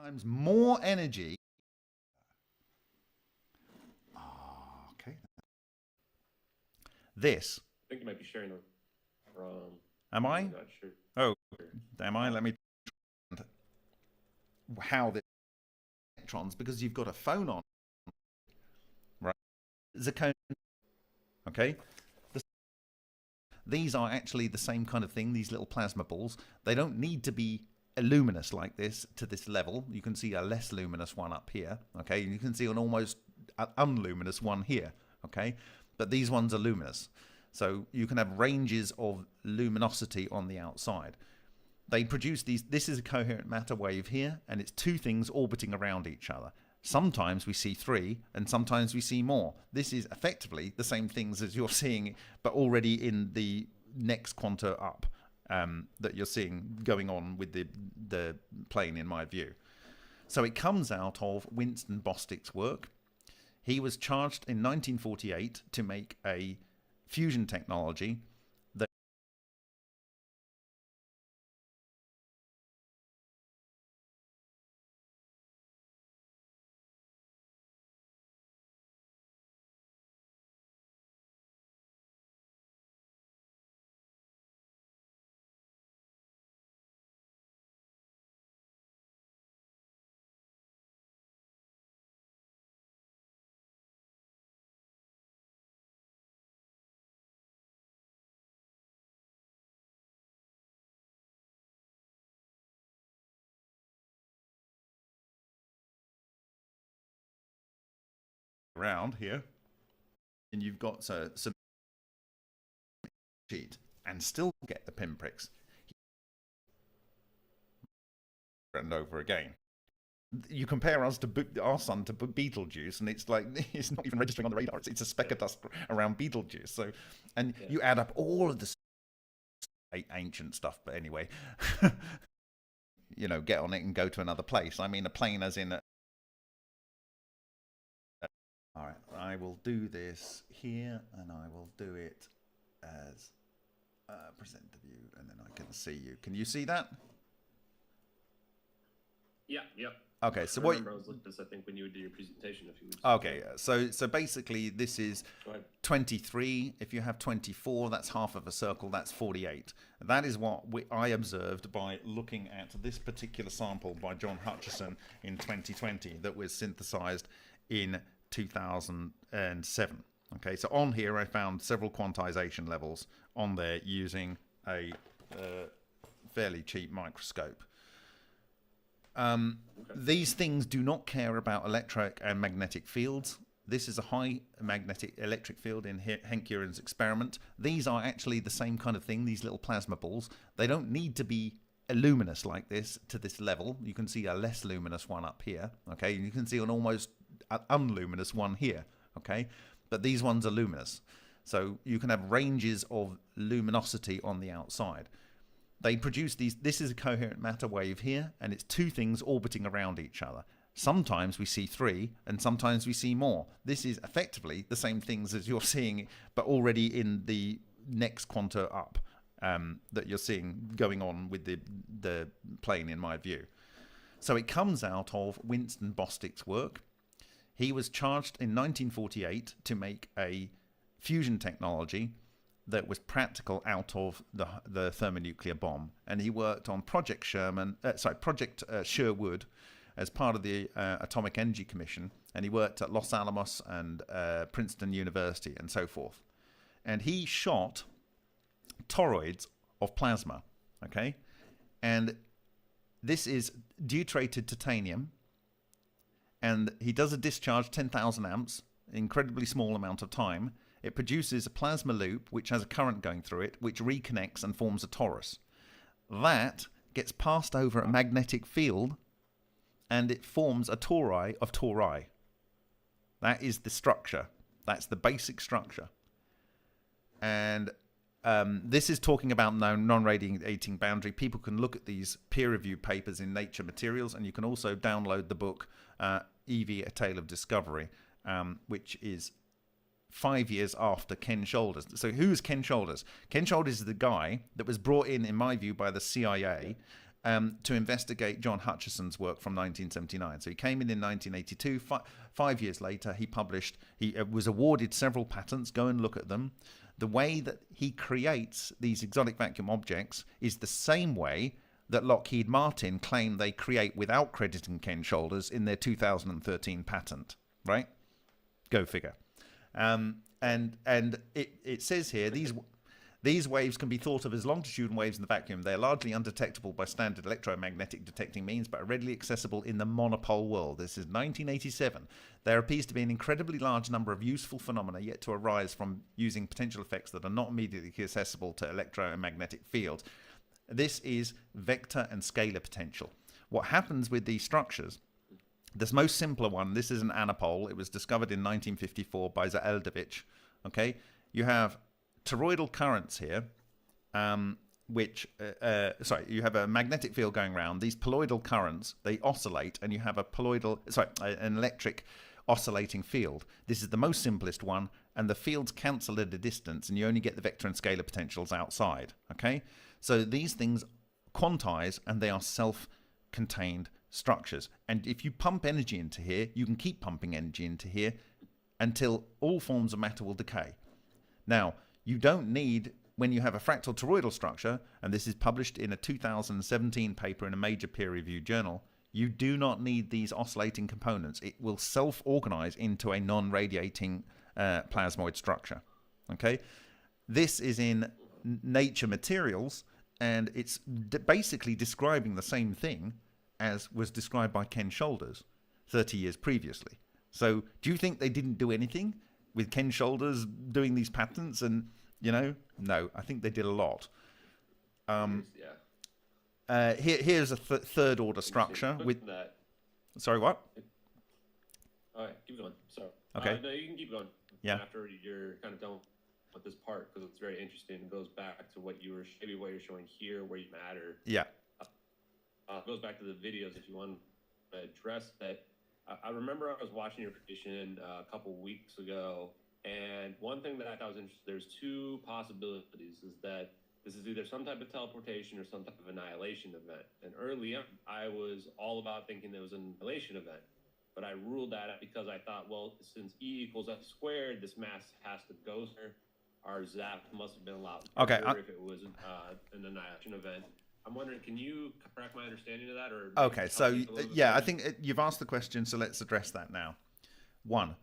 times more energy. Okay. This. I think you might be sharing the wrong. Am I? I'm not sure. Oh, am I? Let me. How the electrons, because you've got a phone on, right? Zirconium. Okay. These are actually the same kind of thing. These little plasma balls. They don't need to be luminous like this to this level. You can see a less luminous one up here. Okay, and you can see an almost unluminous one here. Okay, but these ones are luminous. So you can have ranges of luminosity on the outside. They produce these. This is a coherent matter wave here, and it's two things orbiting around each other. Sometimes we see three, and sometimes we see more. This is effectively the same things as you're seeing, but already in the next quanta up that you're seeing going on with the plane, in my view. So it comes out of Winston Bostick's work. He was charged in 1948 to make a fusion technology that around here, and you've got some sheet and still get the pinpricks and over again. You compare us to our sun to Betelgeuse, and it's like it's not even registering on the radar. It's a speck of dust around Betelgeuse. So, and you add up all of the ancient stuff. But anyway, you know, get on it and go to another place. I mean, a plane as in. All right, I will do this here, and I will do it as present to view, and then I can see you. Can you see that? Yeah. Yep. Okay, so I remember I was looking at this, I think, when you would do your presentation a few weeks ago. Okay, so basically this is 23. If you have 24, that's half of a circle, that's 48. That is what I observed by looking at this particular sample by John Hutchison in 2020 that was synthesized in 2007. Okay, so on here I found several quantization levels on there using a fairly cheap microscope. These things do not care about electric and magnetic fields. This is a high magnetic electric field in Henk-Uren's experiment. These are actually the same kind of thing, these little plasma balls. They don't need to be luminous like this to this level. You can see a less luminous one up here. Okay, and you can see an almost unluminous one here. Okay, but these ones are luminous. So you can have ranges of luminosity on the outside. They produce these. This is a coherent matter wave here, and it's two things orbiting around each other. Sometimes we see three, and sometimes we see more. This is effectively the same things as you're seeing, but already in the next quanta up that you're seeing going on with the plane, in my view. So it comes out of Winston Bostick's work. He was charged in 1948 to make a fusion technology that was practical out of the thermonuclear bomb, and he worked on Project Sherwood as part of the Atomic Energy Commission, and he worked at Los Alamos and Princeton University and so forth. And he shot toroids of plasma, okay? And this is deuterated titanium, and he does a discharge 10,000 amps, incredibly small amount of time. It produces a plasma loop which has a current going through it, which reconnects and forms a torus. That gets passed over a magnetic field, and it forms a tori of tori. That is the structure. That's the basic structure. And this is talking about non-radiating boundary. People can look at these peer-reviewed papers in Nature Materials, and you can also download the book Evie, A Tale of Discovery, which is 5 years after Ken Shoulders. So who is Ken Shoulders? Ken Shoulders is the guy that was brought in my view, by the CIA to investigate John Hutchison's work from 1979. So he came in 1982. 5 years later, he was awarded several patents. Go and look at them. The way that he creates these exotic vacuum objects is the same way that Lockheed Martin claimed they create without crediting Ken Shoulders in their 2013 patent, right? Go figure. And it says here, these waves can be thought of as longitudinal waves in the vacuum. They are largely undetectable by standard electromagnetic detecting means, but are readily accessible in the monopole world. This is 1987. There appears to be an incredibly large number of useful phenomena yet to arise from using potential effects that are not immediately accessible to electromagnetic fields. This is vector and scalar potential. What happens with these structures, this most simpler one, this is an anapole. It was discovered in 1954 by Zaeldovich. Okay, you have toroidal currents here, you have a magnetic field going around. These poloidal currents, they oscillate, and you have an electric oscillating field. This is the most simplest one, and the fields cancel at a distance, and you only get the vector and scalar potentials outside. Okay, so these things quantize, and they are self-contained structures. And if you pump energy into here, you can keep pumping energy into here until all forms of matter will decay. Now, you don't need, when you have a fractal toroidal structure, and this is published in a 2017 paper in a major peer-reviewed journal, you do not need these oscillating components. It will self-organize into a non-radiating plasmoid structure. Okay, this is in Nature Materials, and it's basically describing the same thing as was described by Ken Shoulders 30 years previously. So do you think they didn't do anything with Ken Shoulders doing these patents? And, no, I think they did a lot. Here's a third order structure with that. Sorry, what? All right, keep going. Sorry. Okay. No, you can keep going. Yeah. After you're kind of done with this part, because it's very interesting. It goes back to what you're showing here, where you matter. Yeah. It goes back to the videos if you want to address that. I remember I was watching your creation a couple weeks ago, and one thing that I thought was interesting, there's two possibilities, is that this is either some type of teleportation or some type of annihilation event. And early on, I was all about thinking it was an annihilation event, but I ruled that out because I thought, well, since E equals F squared, this mass has to go there. Our zap must have been a lot okay, if it was an annihilation event. I'm wondering, can you correct my understanding of that? Or okay, so I think you've asked the question, so let's address that now. One,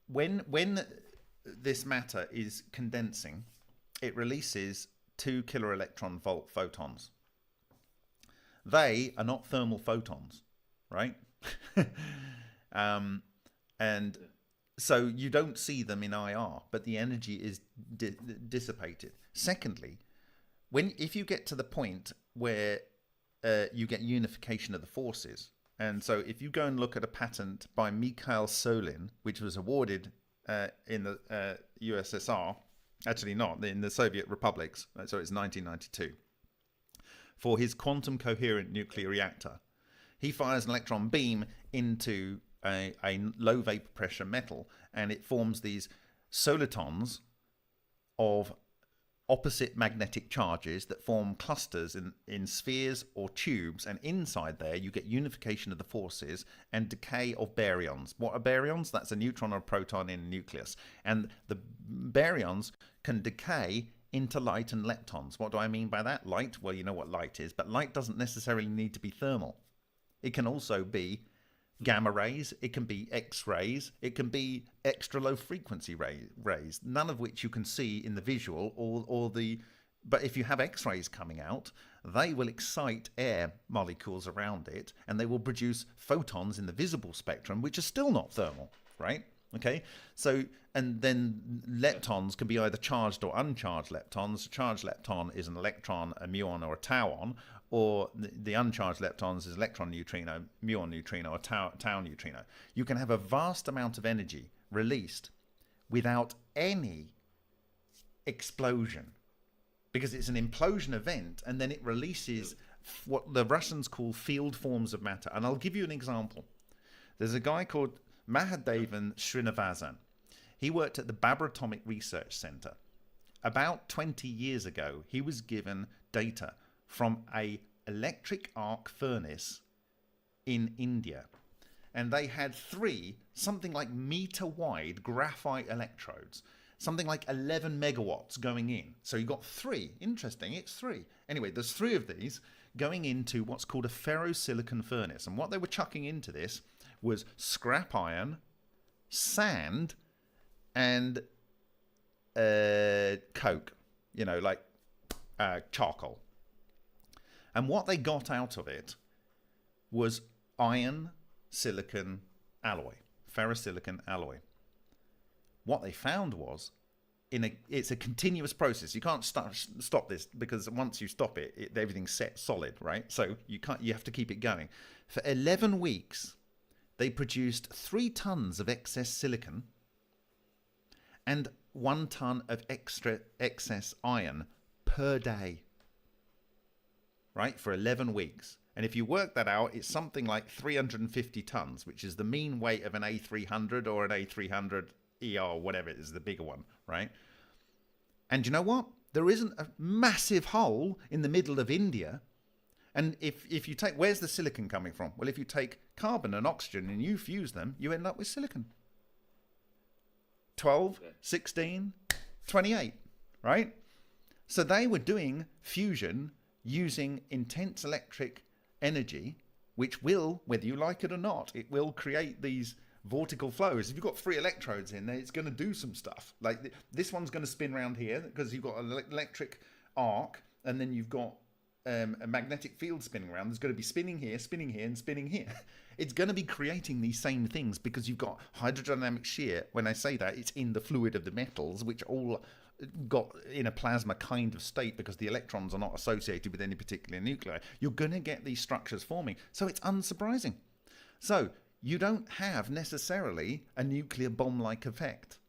when this matter is condensing, it releases 2 kiloelectron volt photons. They are not thermal photons, right? And so you don't see them in IR, but the energy is dissipated. Secondly, if you get to the point where you get unification of the forces, and so if you go and look at a patent by Mikhail Solin, which was awarded in the USSR, actually not, in the Soviet republics, so it's 1992, for his quantum coherent nuclear reactor. He fires an electron beam into a low vapor pressure metal, and it forms these solitons of opposite magnetic charges that form clusters in spheres or tubes, and inside there you get unification of the forces and decay of baryons. What are baryons? That's a neutron or a proton in a nucleus, and the baryons can decay into light and leptons. What do I mean by that? Light, well, you know what light is, but light doesn't necessarily need to be thermal. It can also be gamma rays, it can be X-rays, it can be extra low frequency rays, none of which you can see in the visual but if you have X-rays coming out, they will excite air molecules around it, and they will produce photons in the visible spectrum, which are still not thermal, right? Okay, so, and then leptons can be either charged or uncharged leptons. A charged lepton is an electron, a muon, or a tauon, or the uncharged leptons is electron neutrino, muon neutrino, or tau neutrino. You can have a vast amount of energy released without any explosion, because it's an implosion event, and then it releases what the Russians call field forms of matter. And I'll give you an example. There's a guy called Mahadevan Srinivasan. He worked at the Babratomic Research Center. About 20 years ago, he was given data from a electric arc furnace in India. And they had 3 something like meter wide graphite electrodes, something like 11 megawatts going in. So you got 3. Interesting, it's 3. Anyway, there's 3 of these going into what's called a ferrosilicon furnace. And what they were chucking into this was scrap iron, sand, and coke, like charcoal. And what they got out of it was iron silicon alloy, ferrosilicon alloy. What they found was it's a continuous process. You can't stop this, because once you stop it, everything's set solid, right? So you have to keep it going. For 11 weeks, they produced 3 tons of excess silicon and 1 ton of excess iron per day, right? For 11 weeks. And if you work that out, it's something like 350 tons, which is the mean weight of an A300 or an A300 ER, whatever it is, the bigger one, right? And you know what? There isn't a massive hole in the middle of India. And if you take, where's the silicon coming from? Well, if you take carbon and oxygen and you fuse them, you end up with silicon. 12, 16, 28, right? So they were doing fusion using intense electric energy, which will, whether you like it or not, it will create these vortical flows. If you've got 3 electrodes in there, it's going to do some stuff. Like this one's going to spin around here because you've got an electric arc, and then you've got a magnetic field spinning around. There's going to be spinning here, and spinning here. It's going to be creating these same things because you've got hydrodynamic shear. When I say that, it's in the fluid of the metals, which all got in a plasma kind of state because the electrons are not associated with any particular nuclei. You're going to get these structures forming. So it's unsurprising. So you don't have necessarily a nuclear bomb-like effect.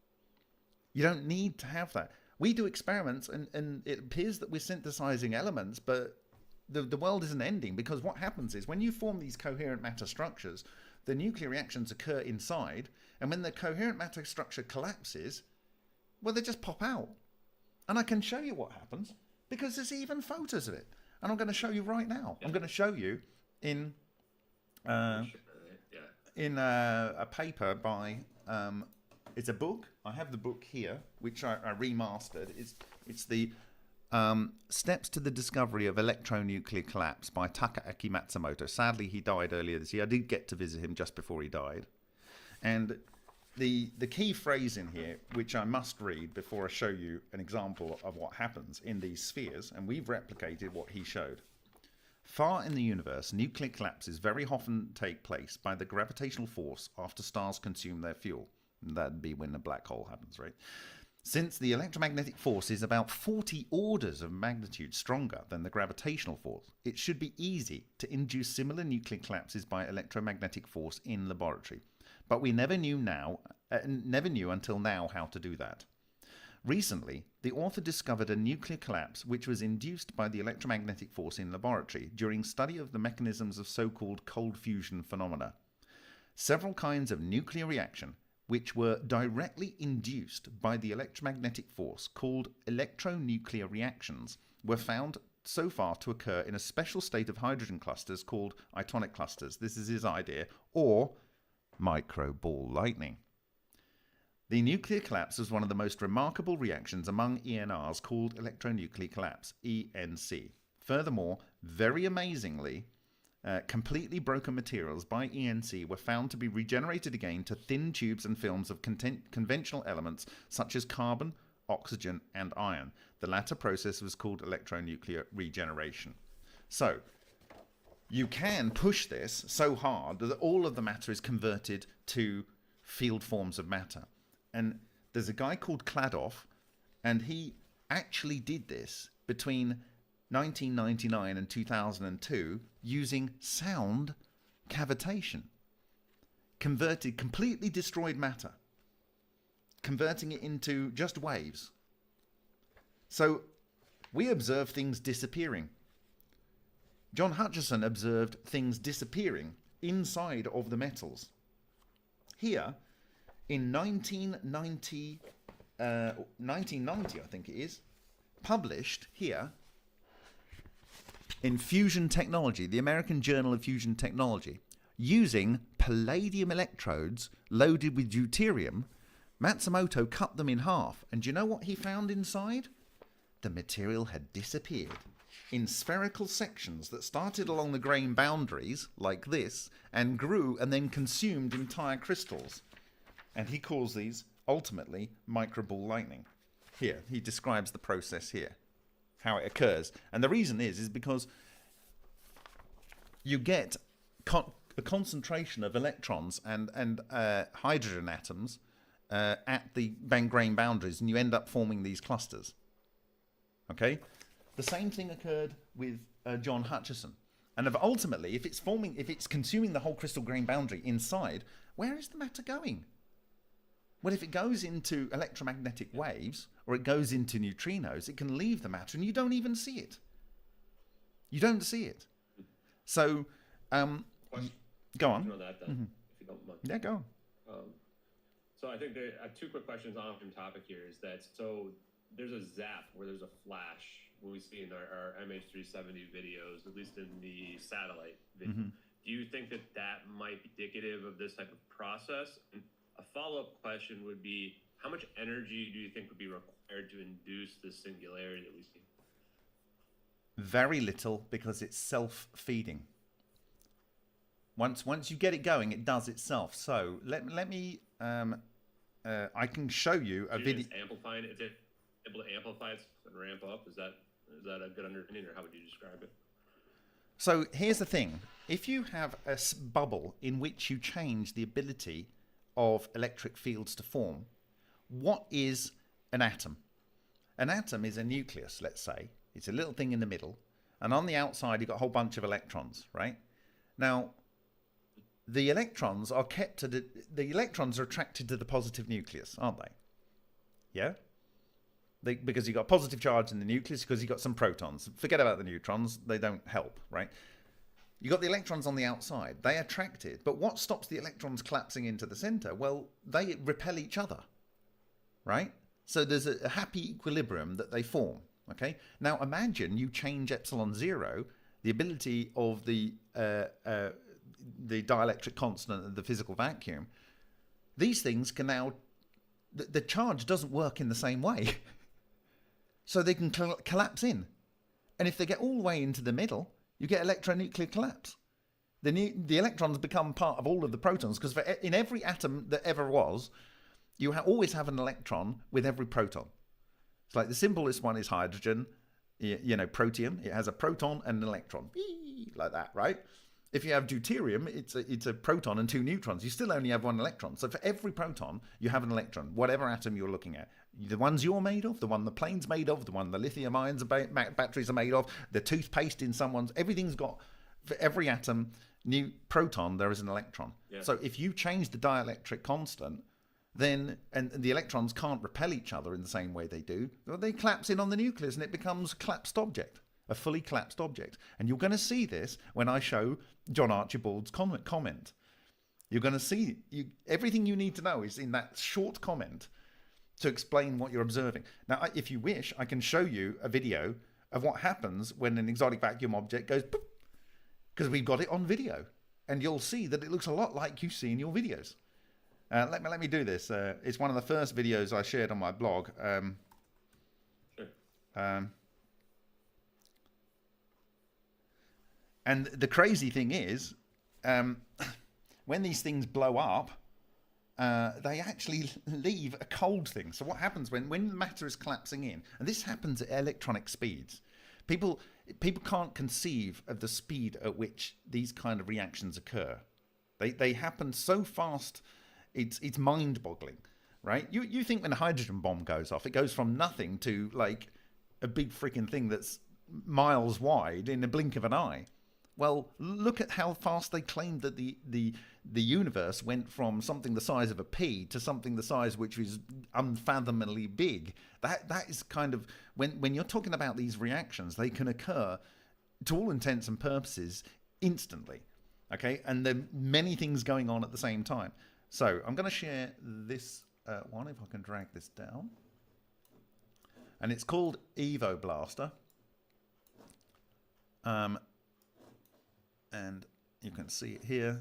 You don't need to have that. We do experiments and it appears that we're synthesizing elements, but the world isn't ending, because what happens is when you form these coherent matter structures, the nuclear reactions occur inside, and when the coherent matter structure collapses, well, they just pop out. And I can show you what happens, because there's even photos of it. And I'm going to show you right now. Yeah. I'm going to show you in a paper by, it's a book. I have the book here, which I remastered. It's the Steps to the Discovery of Electronuclear Collapse by Takaaki Matsumoto. Sadly, he died earlier this year. I did get to visit him just before he died. And the key phrase in here, which I must read before I show you an example of what happens in these spheres, and we've replicated what he showed. Far in the universe, nuclear collapses very often take place by the gravitational force after stars consume their fuel. That'd be when a black hole happens, right? Since the electromagnetic force is about 40 orders of magnitude stronger than the gravitational force, it should be easy to induce similar nuclear collapses by electromagnetic force in laboratory. But we never knew until now how to do that. Recently, the author discovered a nuclear collapse which was induced by the electromagnetic force in laboratory during study of the mechanisms of so-called cold fusion phenomena. Several kinds of nuclear reaction which were directly induced by the electromagnetic force, called electronuclear reactions, were found so far to occur in a special state of hydrogen clusters called itonic clusters. This is his idea, or micro ball lightning. The nuclear collapse was one of the most remarkable reactions among ENRs called electronuclear collapse, ENC. Furthermore, very amazingly, completely broken materials by ENC were found to be regenerated again to thin tubes and films of conventional elements such as carbon, oxygen, and iron. The latter process was called electronuclear regeneration. So, you can push this so hard that all of the matter is converted to field forms of matter. And there's a guy called Kladoff, and he actually did this between 1999 and 2002 using sound cavitation. Completely destroyed matter, converting it into just waves. So we observe things disappearing. John Hutchison observed things disappearing inside of the metals. Here, in 1990, I think it is, published here, in fusion technology, the American Journal of Fusion Technology, using palladium electrodes loaded with deuterium, Matsumoto cut them in half. And do you know what he found inside? The material had disappeared in spherical sections that started along the grain boundaries, like this, and grew and then consumed entire crystals. And he calls these, ultimately, microball lightning. Here, he describes the process here, how it occurs. And the reason is because you get a concentration of electrons and hydrogen atoms at the grain boundaries, and you end up forming these clusters. Okay? The same thing occurred with John Hutchison. And ultimately, if it's consuming the whole crystal grain boundary inside, where is the matter going? Well, if it goes into electromagnetic waves, or it goes into neutrinos, it can leave the matter and you don't even see it. You don't see it. So, go on. That, then, if you don't mind. Yeah, go on. So I think I have two quick questions on the topic here. Is that so? There's a zap where there's a flash when we see in our MH370 videos, at least in the satellite video. Do you think that might be indicative of this type of process? And a follow-up question would be, how much energy do you think would be required to induce this singularity that we see? Very little, because it's self-feeding. Once you get it going, it does itself. So let me I can show you a video. Amplifying it, is it able to amplify it and ramp up? Is that a good understanding, or how would you describe it? So here's the thing: if you have a bubble in which you change the ability of electric fields to form, what is an atom? An atom is a nucleus, let's say. It's a little thing in the middle, and on the outside you've got a whole bunch of electrons, right? Now, the electrons are kept to the electrons are attracted to the positive nucleus, aren't they? Yeah? Because you've got positive charge in the nucleus, because you've got some protons. Forget about the neutrons, they don't help, right? You've got the electrons on the outside. They attract it. But what stops the electrons collapsing into the center? Well, they repel each other, right? So there's a happy equilibrium that they form, okay? Now imagine you change epsilon zero, the ability of the dielectric constant of the physical vacuum. These things can now... The charge doesn't work in the same way. So they can collapse in. And if they get all the way into the middle, you get electronuclear collapse. The electrons become part of all of the protons, because in every atom that ever was, you always have an electron with every proton. It's like the simplest one is hydrogen, protium. It has a proton and an electron, like that, right? If you have deuterium, it's a proton and two neutrons. You still only have one electron. So for every proton, you have an electron, whatever atom you're looking at. The ones you're made of, the one the plane's made of, the one the lithium ions batteries are made of, the toothpaste in someone's, everything's got, for every atom, new proton, there is an electron. Yeah. So if you change the dielectric constant, then, and the electrons can't repel each other in the same way they do, they collapse in on the nucleus and it becomes a collapsed object. A fully collapsed object. And you're going to see this when I show John Archibald's comment. You're going to see everything you need to know is in that short comment to explain what you're observing. Now, if you wish, I can show you a video of what happens when an exotic vacuum object goes boop, because we've got it on video. And you'll see that it looks a lot like you see in your videos. Let me do this. It's one of the first videos I shared on my blog. Sure. And the crazy thing is, when these things blow up, they actually leave a cold thing. So what happens when matter is collapsing in, and this happens at electronic speeds, people can't conceive of the speed at which these kind of reactions occur. They happen so fast, it's mind-boggling, right? You think when a hydrogen bomb goes off, it goes from nothing to like a big freaking thing that's miles wide in a blink of an eye. Well, look at how fast they claimed that the universe went from something the size of a pea to something the size which is unfathomably big. That is kind of, when you're talking about these reactions, they can occur, to all intents and purposes, instantly. Okay, and there are many things going on at the same time. So I'm going to share this one, if I can drag this down. And it's called Evo Blaster. And you can see it here.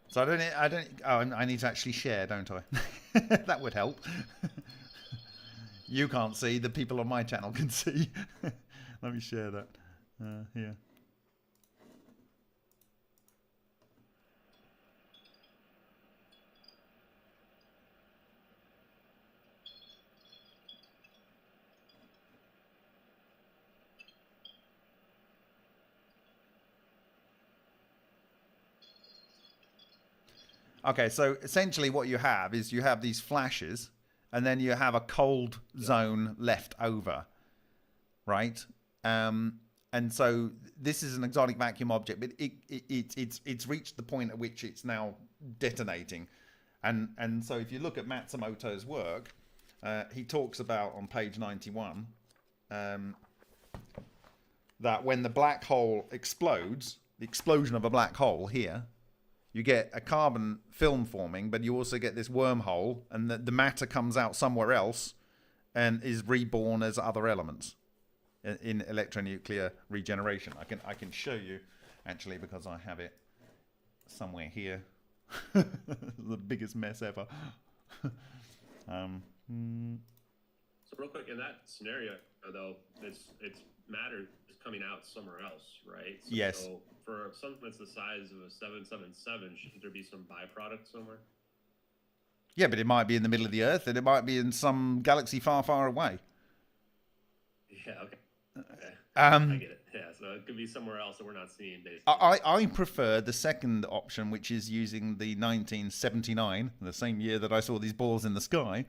So I need to actually share, don't I? That would help. You can't see, the people on my channel can see. Let me share that here. Okay, so essentially what you have is you have these flashes, and then you have a cold zone left over, right? And so this is an exotic vacuum object, but it's reached the point at which it's now detonating. And so if you look at Matsumoto's work, he talks about on page 91 that when the black hole explodes, the explosion of a black hole here, you get a carbon film forming, but you also get this wormhole, and the matter comes out somewhere else and is reborn as other elements in electronuclear regeneration. I can show you, actually, because I have it somewhere here. The biggest mess ever. So real quick, in that scenario, though, it's matter is coming out somewhere else, right? So, yes. So for something that's the size of a 777, shouldn't there be some byproduct somewhere? Yeah, but it might be in the middle of the Earth, and it might be in some galaxy far, far away. Yeah. Okay. I get it. Yeah, so it could be somewhere else that we're not seeing, basically. I prefer the second option, which is using the 1979, the same year that I saw these balls in the sky,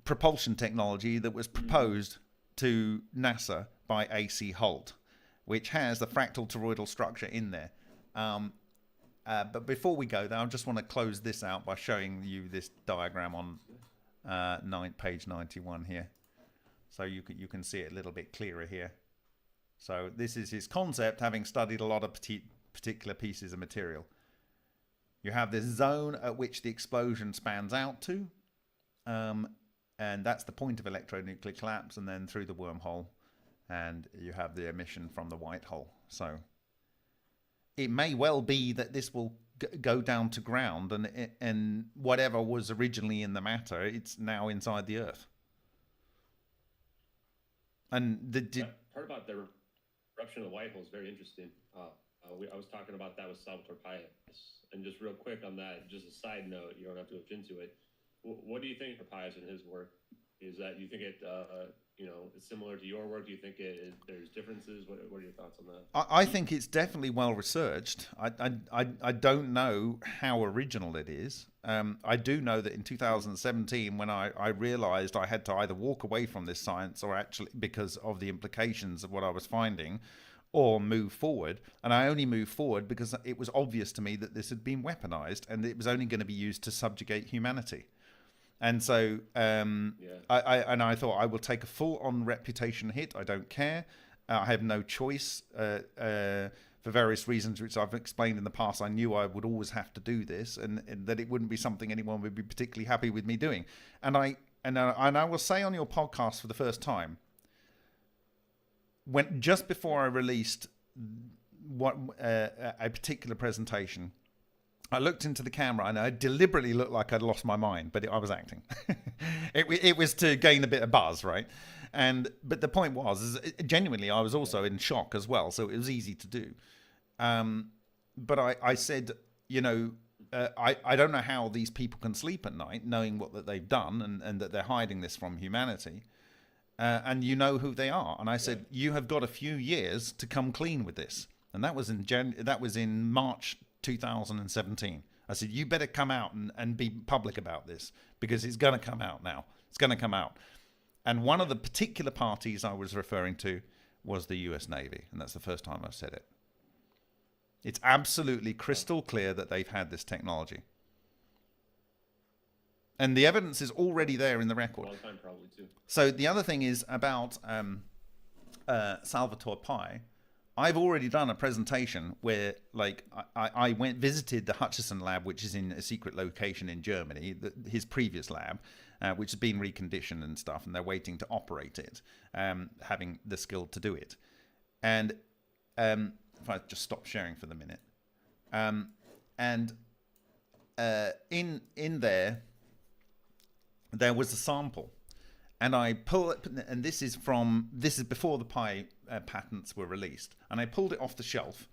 propulsion technology that was proposed to NASA by A.C. Holt, which has the fractal toroidal structure in there. But before we go there, I just want to close this out by showing you this diagram on page 91 here. So you can see it a little bit clearer here. So this is his concept, having studied a lot of particular pieces of material. You have this zone at which the explosion spans out to, and that's the point of electronuclear collapse, and then through the wormhole, and you have the emission from the white hole. So it may well be that this will go down to ground, and whatever was originally in the matter, it's now inside the Earth. And part about the eruption of the white hole is very interesting. I was talking about that with Salvatore Pais. And just real quick on that, just a side note, you don't have to go into it. What do you think of Pais and his work? Is that, you think it, it's similar to your work? Do you think there's differences? What are your thoughts on that? I think it's definitely well researched. I don't know how original it is. I do know that in 2017, when I realized I had to either walk away from this science, or actually because of the implications of what I was finding, or move forward. And I only moved forward because it was obvious to me that this had been weaponized, and it was only going to be used to subjugate humanity. And so I thought, I will take a full-on reputation hit. I don't care. I have no choice for various reasons, which I've explained in the past. I knew I would always have to do this, and that it wouldn't be something anyone would be particularly happy with me doing. And I will say on your podcast for the first time, just before I released a particular presentation, I looked into the camera, and I deliberately looked like I'd lost my mind, but I was acting. It was to gain a bit of buzz, right? But the point was, genuinely, I was also in shock as well, so it was easy to do. But I said, I don't know how these people can sleep at night, knowing what that they've done, and that they're hiding this from humanity. And you know who they are. And I said, you have got a few years to come clean with this. And that was in March 2017. I said, you better come out and be public about this, because it's going to come out now. It's going to come out. And one of the particular parties I was referring to was the US Navy. And that's the first time I've said it. It's absolutely crystal clear that they've had this technology. And the evidence is already there in the record. Long time probably too. So the other thing is about Salvatore Pi. I've already done a presentation where, like, I visited the Hutchison lab, which is in a secret location in Germany, his previous lab, which has been reconditioned and stuff, and they're waiting to operate it, having the skill to do it. And if I just stop sharing for the minute, in there was a sample. And I pull it, and this is before the Pi patents were released. And I pulled it off the shelf,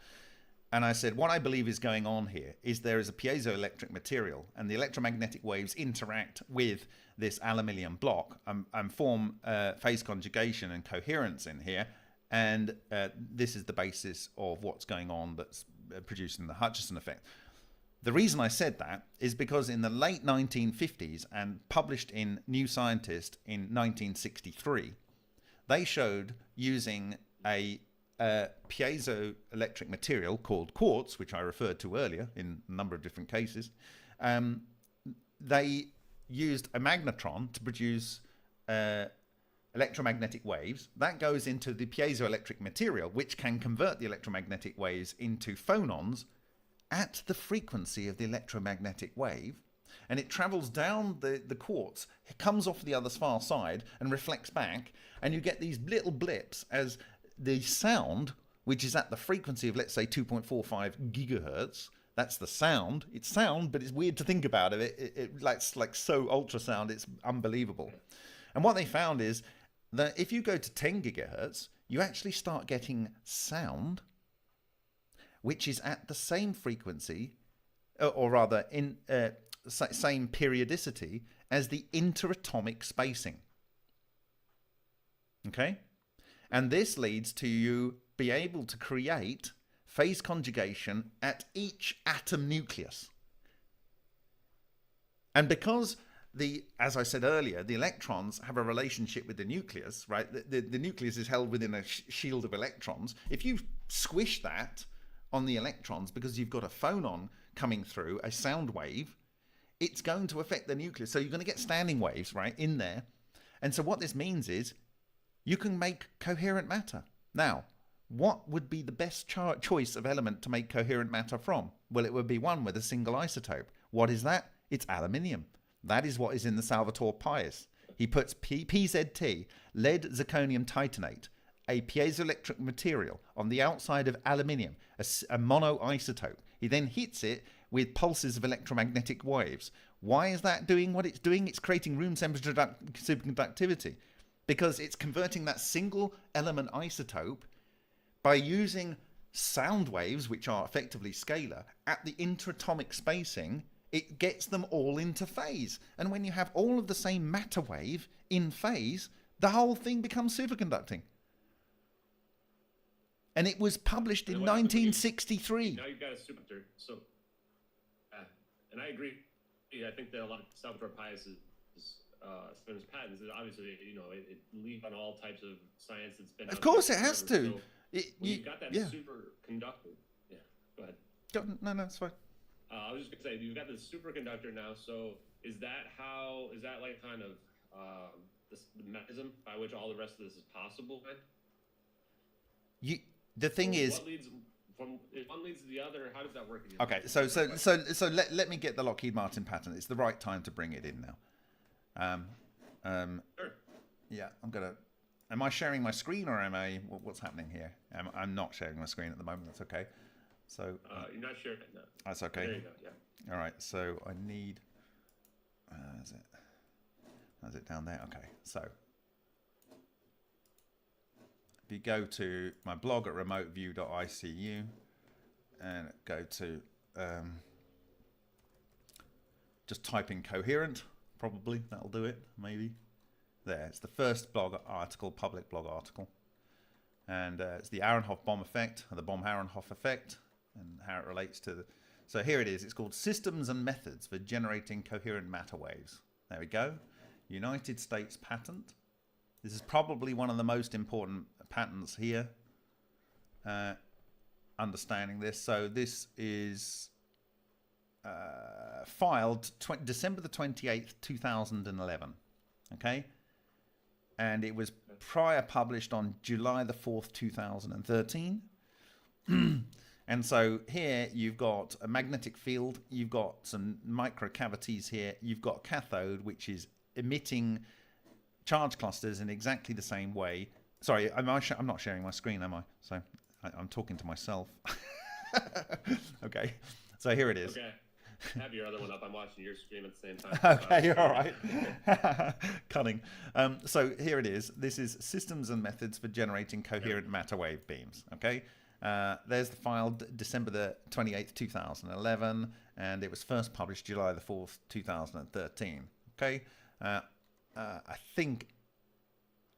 and I said, what I believe is going on here is there is a piezoelectric material, and the electromagnetic waves interact with this aluminium block and form phase conjugation and coherence in here. And this is the basis of what's going on that's producing the Hutchison effect. The reason I said that is because in the late 1950s and published in New Scientist in 1963, they showed using a piezoelectric material called quartz, which I referred to earlier in a number of different cases. They used a magnetron to produce electromagnetic waves. That goes into the piezoelectric material, which can convert the electromagnetic waves into phonons at the frequency of the electromagnetic wave, and it travels down the quartz, it comes off the other far side and reflects back, and you get these little blips as the sound, which is at the frequency of, let's say, 2.45 gigahertz. That's the sound. It's sound, but it's weird to think about it. It like so ultrasound, it's unbelievable. And what they found is that if you go to 10 gigahertz, you actually start getting sound which is at the same frequency, or rather in same periodicity as the interatomic spacing. Okay? And this leads to you be able to create phase conjugation at each atom nucleus. And because as I said earlier, the electrons have a relationship with the nucleus, right? The nucleus is held within a shield of electrons. If you squish that on the electrons because you've got a phonon coming through, a sound wave, it's going to affect the nucleus. So you're going to get standing waves, right, in there. And so what this means is you can make coherent matter. Now, what would be the best choice of element to make coherent matter from? Well, it would be one with a single isotope. What is that? It's aluminium. That is what is in the Salvatore Pius. He puts PZT, lead zirconium titanate, a piezoelectric material on the outside of aluminium, a monoisotope. He then hits it with pulses of electromagnetic waves. Why is that doing what it's doing? It's creating room temperature superconductivity, because it's converting that single element isotope by using sound waves, which are effectively scalar, at the interatomic spacing. It gets them all into phase. And when you have all of the same matter wave in phase, the whole thing becomes superconducting. And it was published in 1963. Now you've got a superconductor. So, and I agree. I think that a lot of Salvatore Pius' patents, obviously, it leads on all types of science that's been. Of course, it has to. So you've got that superconductor. Yeah, go ahead. No, it's fine. I was just gonna say, you've got the superconductor now. So is that like kind of the mechanism by which all the rest of this is possible? Then? The thing is, if one leads to the other, how does that work? Okay, so let me get the Lockheed Martin patent. It's the right time to bring it in now. Sure. Yeah, am I sharing my screen, or what's happening here? I'm not sharing my screen at the moment. That's okay. So you're not sharing it. No. That's okay. There you go. Yeah. All right. So I need. Is it down there? Okay. So if you go to my blog at remoteview.icu and go to just type in coherent, probably that'll do it. Maybe there. It's the first blog article, public blog article, and it's the Aharonhof bomb effect, or the Bohm-Aharonhof effect, and how it relates to so here it is. It's called Systems and Methods for Generating Coherent Matter Waves. There we go. United States patent. This is probably one of the most important patents here. Understanding this. So this is filed December the 28th, 2011. Okay. And it was prior published on July the 4th, 2013. And so here you've got a magnetic field, you've got some microcavities here, you've got a cathode which is emitting charge clusters in exactly the same way. Sorry, I'm not sharing my screen, am I? So I'm talking to myself. Okay, so here it is. Okay. Have your other one up. I'm watching your screen at the same time. Okay, you're all right. Cunning. So here it is. This is systems and methods for generating coherent matter wave beams. Okay. There's the file, December the 28th, 2011, and it was first published July the 4th, 2013. Okay. I think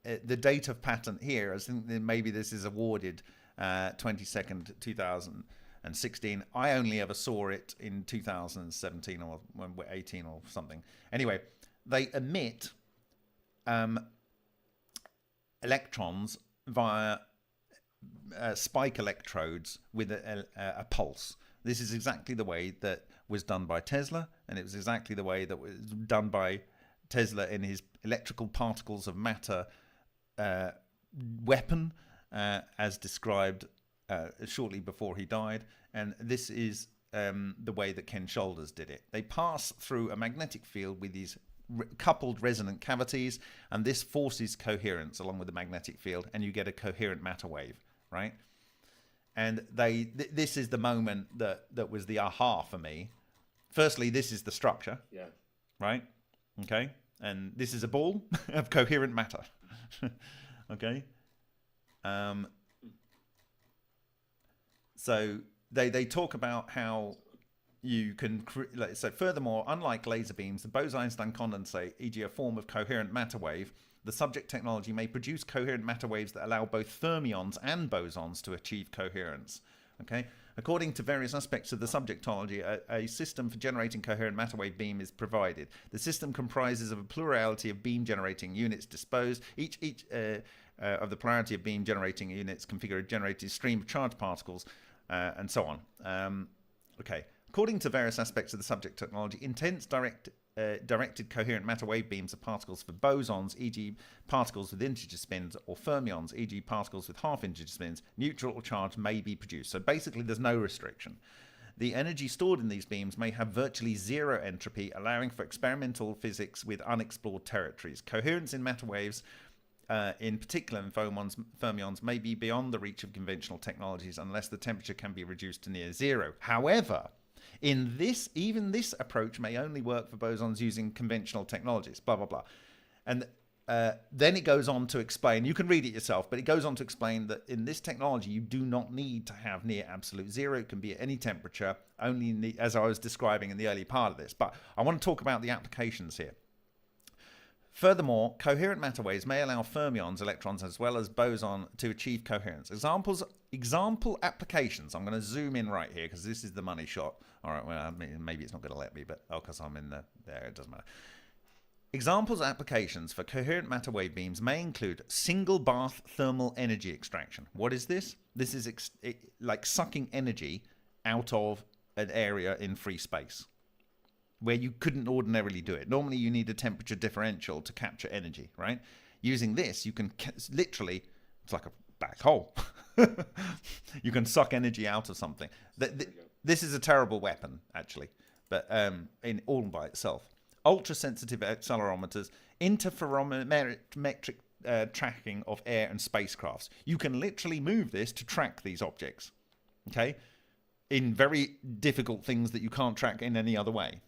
the date of patent here, I think maybe this is awarded 22nd, 2016. I only ever saw it in 2017 or 18 or something. Anyway, they emit electrons via spike electrodes with a pulse. This is exactly the way that was done by Tesla, and it was exactly the way that was done by Tesla in his electrical particles of matter weapon, as described shortly before he died. And this is the way that Ken Shoulders did it. They pass through a magnetic field with these coupled resonant cavities, and this forces coherence along with the magnetic field, and you get a coherent matter wave, right? And this is the moment that was the aha for me. Firstly, this is the structure, yeah, right? Okay, and this is a ball of coherent matter. Okay. So they talk about how you can so furthermore, unlike laser beams, the Bose-Einstein condensate, e.g. a form of coherent matter wave, the subject technology may produce coherent matter waves that allow both fermions and bosons to achieve coherence. Okay. According to various aspects of the subject technology, a system for generating coherent matter wave beam is provided. The system comprises of a plurality of beam generating units disposed. Each of the plurality of beam generating units configure a generated stream of charged particles, and so on. Okay. According to various aspects of the subject technology, intense directed coherent matter wave beams of particles for bosons, e.g. particles with integer spins, or fermions, e.g. particles with half integer spins, neutral or charged, may be produced. So basically there's no restriction. The energy stored in these beams may have virtually zero entropy, allowing for experimental physics with unexplored territories. Coherence in matter waves, in particular in fermions, may be beyond the reach of conventional technologies unless the temperature can be reduced to near zero. However, even this approach may only work for bosons using conventional technologies, blah, blah, blah. And then it goes on to explain, you can read it yourself, but it goes on to explain that in this technology, you do not need to have near absolute zero. It can be at any temperature, only in as I was describing in the early part of this. But I want to talk about the applications here. Furthermore, coherent matter waves may allow fermions, electrons, as well as boson to achieve coherence. Example applications. I'm going to zoom in right here because this is the money shot. All right, well, maybe it's not going to let me, but because I'm in there, it doesn't matter. Examples applications for coherent matter wave beams may include single bath thermal energy extraction. What is this? This is like sucking energy out of an area in free space, where you couldn't ordinarily do it. Normally you need a temperature differential to capture energy, right? Using this, you can literally, it's like a black hole. You can suck energy out of something. This is a terrible weapon, actually, but in all by itself. Ultra-sensitive accelerometers, interferometric tracking of air and spacecrafts. You can literally move this to track these objects, okay? In very difficult things that you can't track in any other way.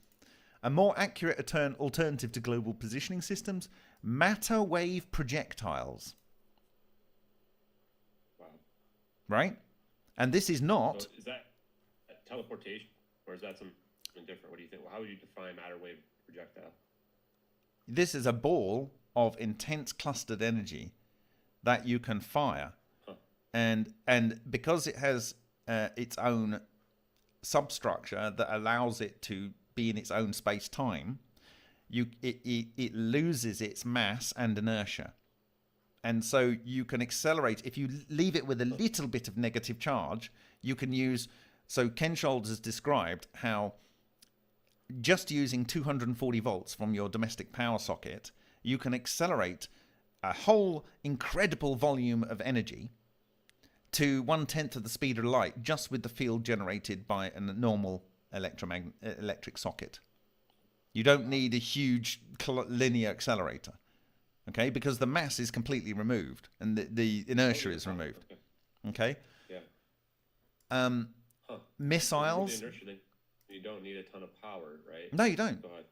A more accurate alternative to global positioning systems, matter wave projectiles. Wow. Right? And this is not... So is that teleportation, or is that something different? What do you think? Well, how would you define matter wave projectile? This is a ball of intense clustered energy that you can fire. Huh. And because it has its own substructure that allows it to be in its own space-time, it loses its mass and inertia. And so you can accelerate. If you leave it with a little bit of negative charge, you can use... So Ken Shoulders has described how just using 240 volts from your domestic power socket, you can accelerate a whole incredible volume of energy to 1/10 of the speed of light just with the field generated by a normal electric socket. You don't need a huge linear accelerator, okay? Because the mass is completely removed and the inertia is removed, okay? Yeah. Missiles. You don't need a ton of power, right? No, you don't. Go ahead.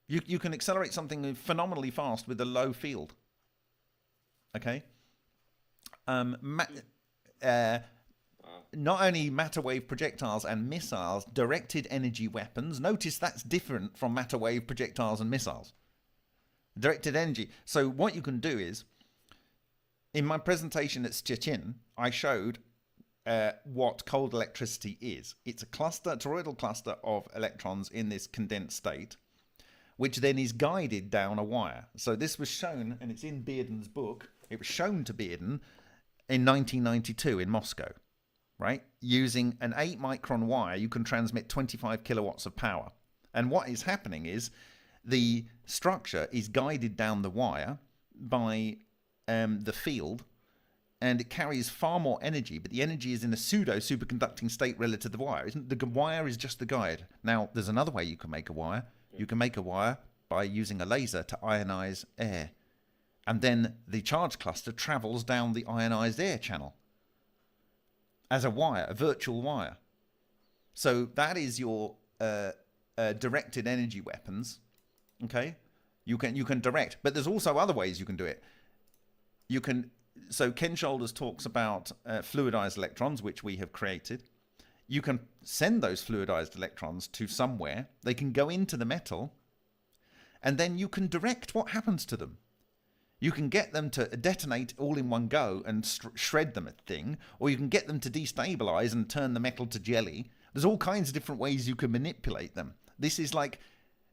You can accelerate something phenomenally fast with a low field. Okay. Not only matter wave projectiles and missiles, directed energy weapons. Notice that's different from matter wave projectiles and missiles. Directed energy. So what you can do is, in my presentation at Szczecin, I showed what cold electricity is. It's a toroidal cluster of electrons in this condensed state, which then is guided down a wire. So this was shown, and it's in Bearden's book. It was shown to Bearden in 1992 in Moscow, right? Using an 8-micron wire, you can transmit 25 kilowatts of power. And what is happening is the structure is guided down the wire by the field, and it carries far more energy, but the energy is in a pseudo-superconducting state relative to the wire. The wire is just the guide. Now, there's another way you can make a wire. You can make a wire by using a laser to ionize air. And then the charge cluster travels down the ionized air channel as a wire, a virtual wire. So that is your directed energy weapons. Okay? You can direct, but there's also other ways you can do it. So Ken Shoulders talks about fluidized electrons, which we have created. You can send those fluidized electrons to somewhere. They can go into the metal, and then you can direct what happens to them. You can get them to detonate all in one go and shred them at thing, or you can get them to destabilize and turn the metal to jelly. There's all kinds of different ways you can manipulate them. This is like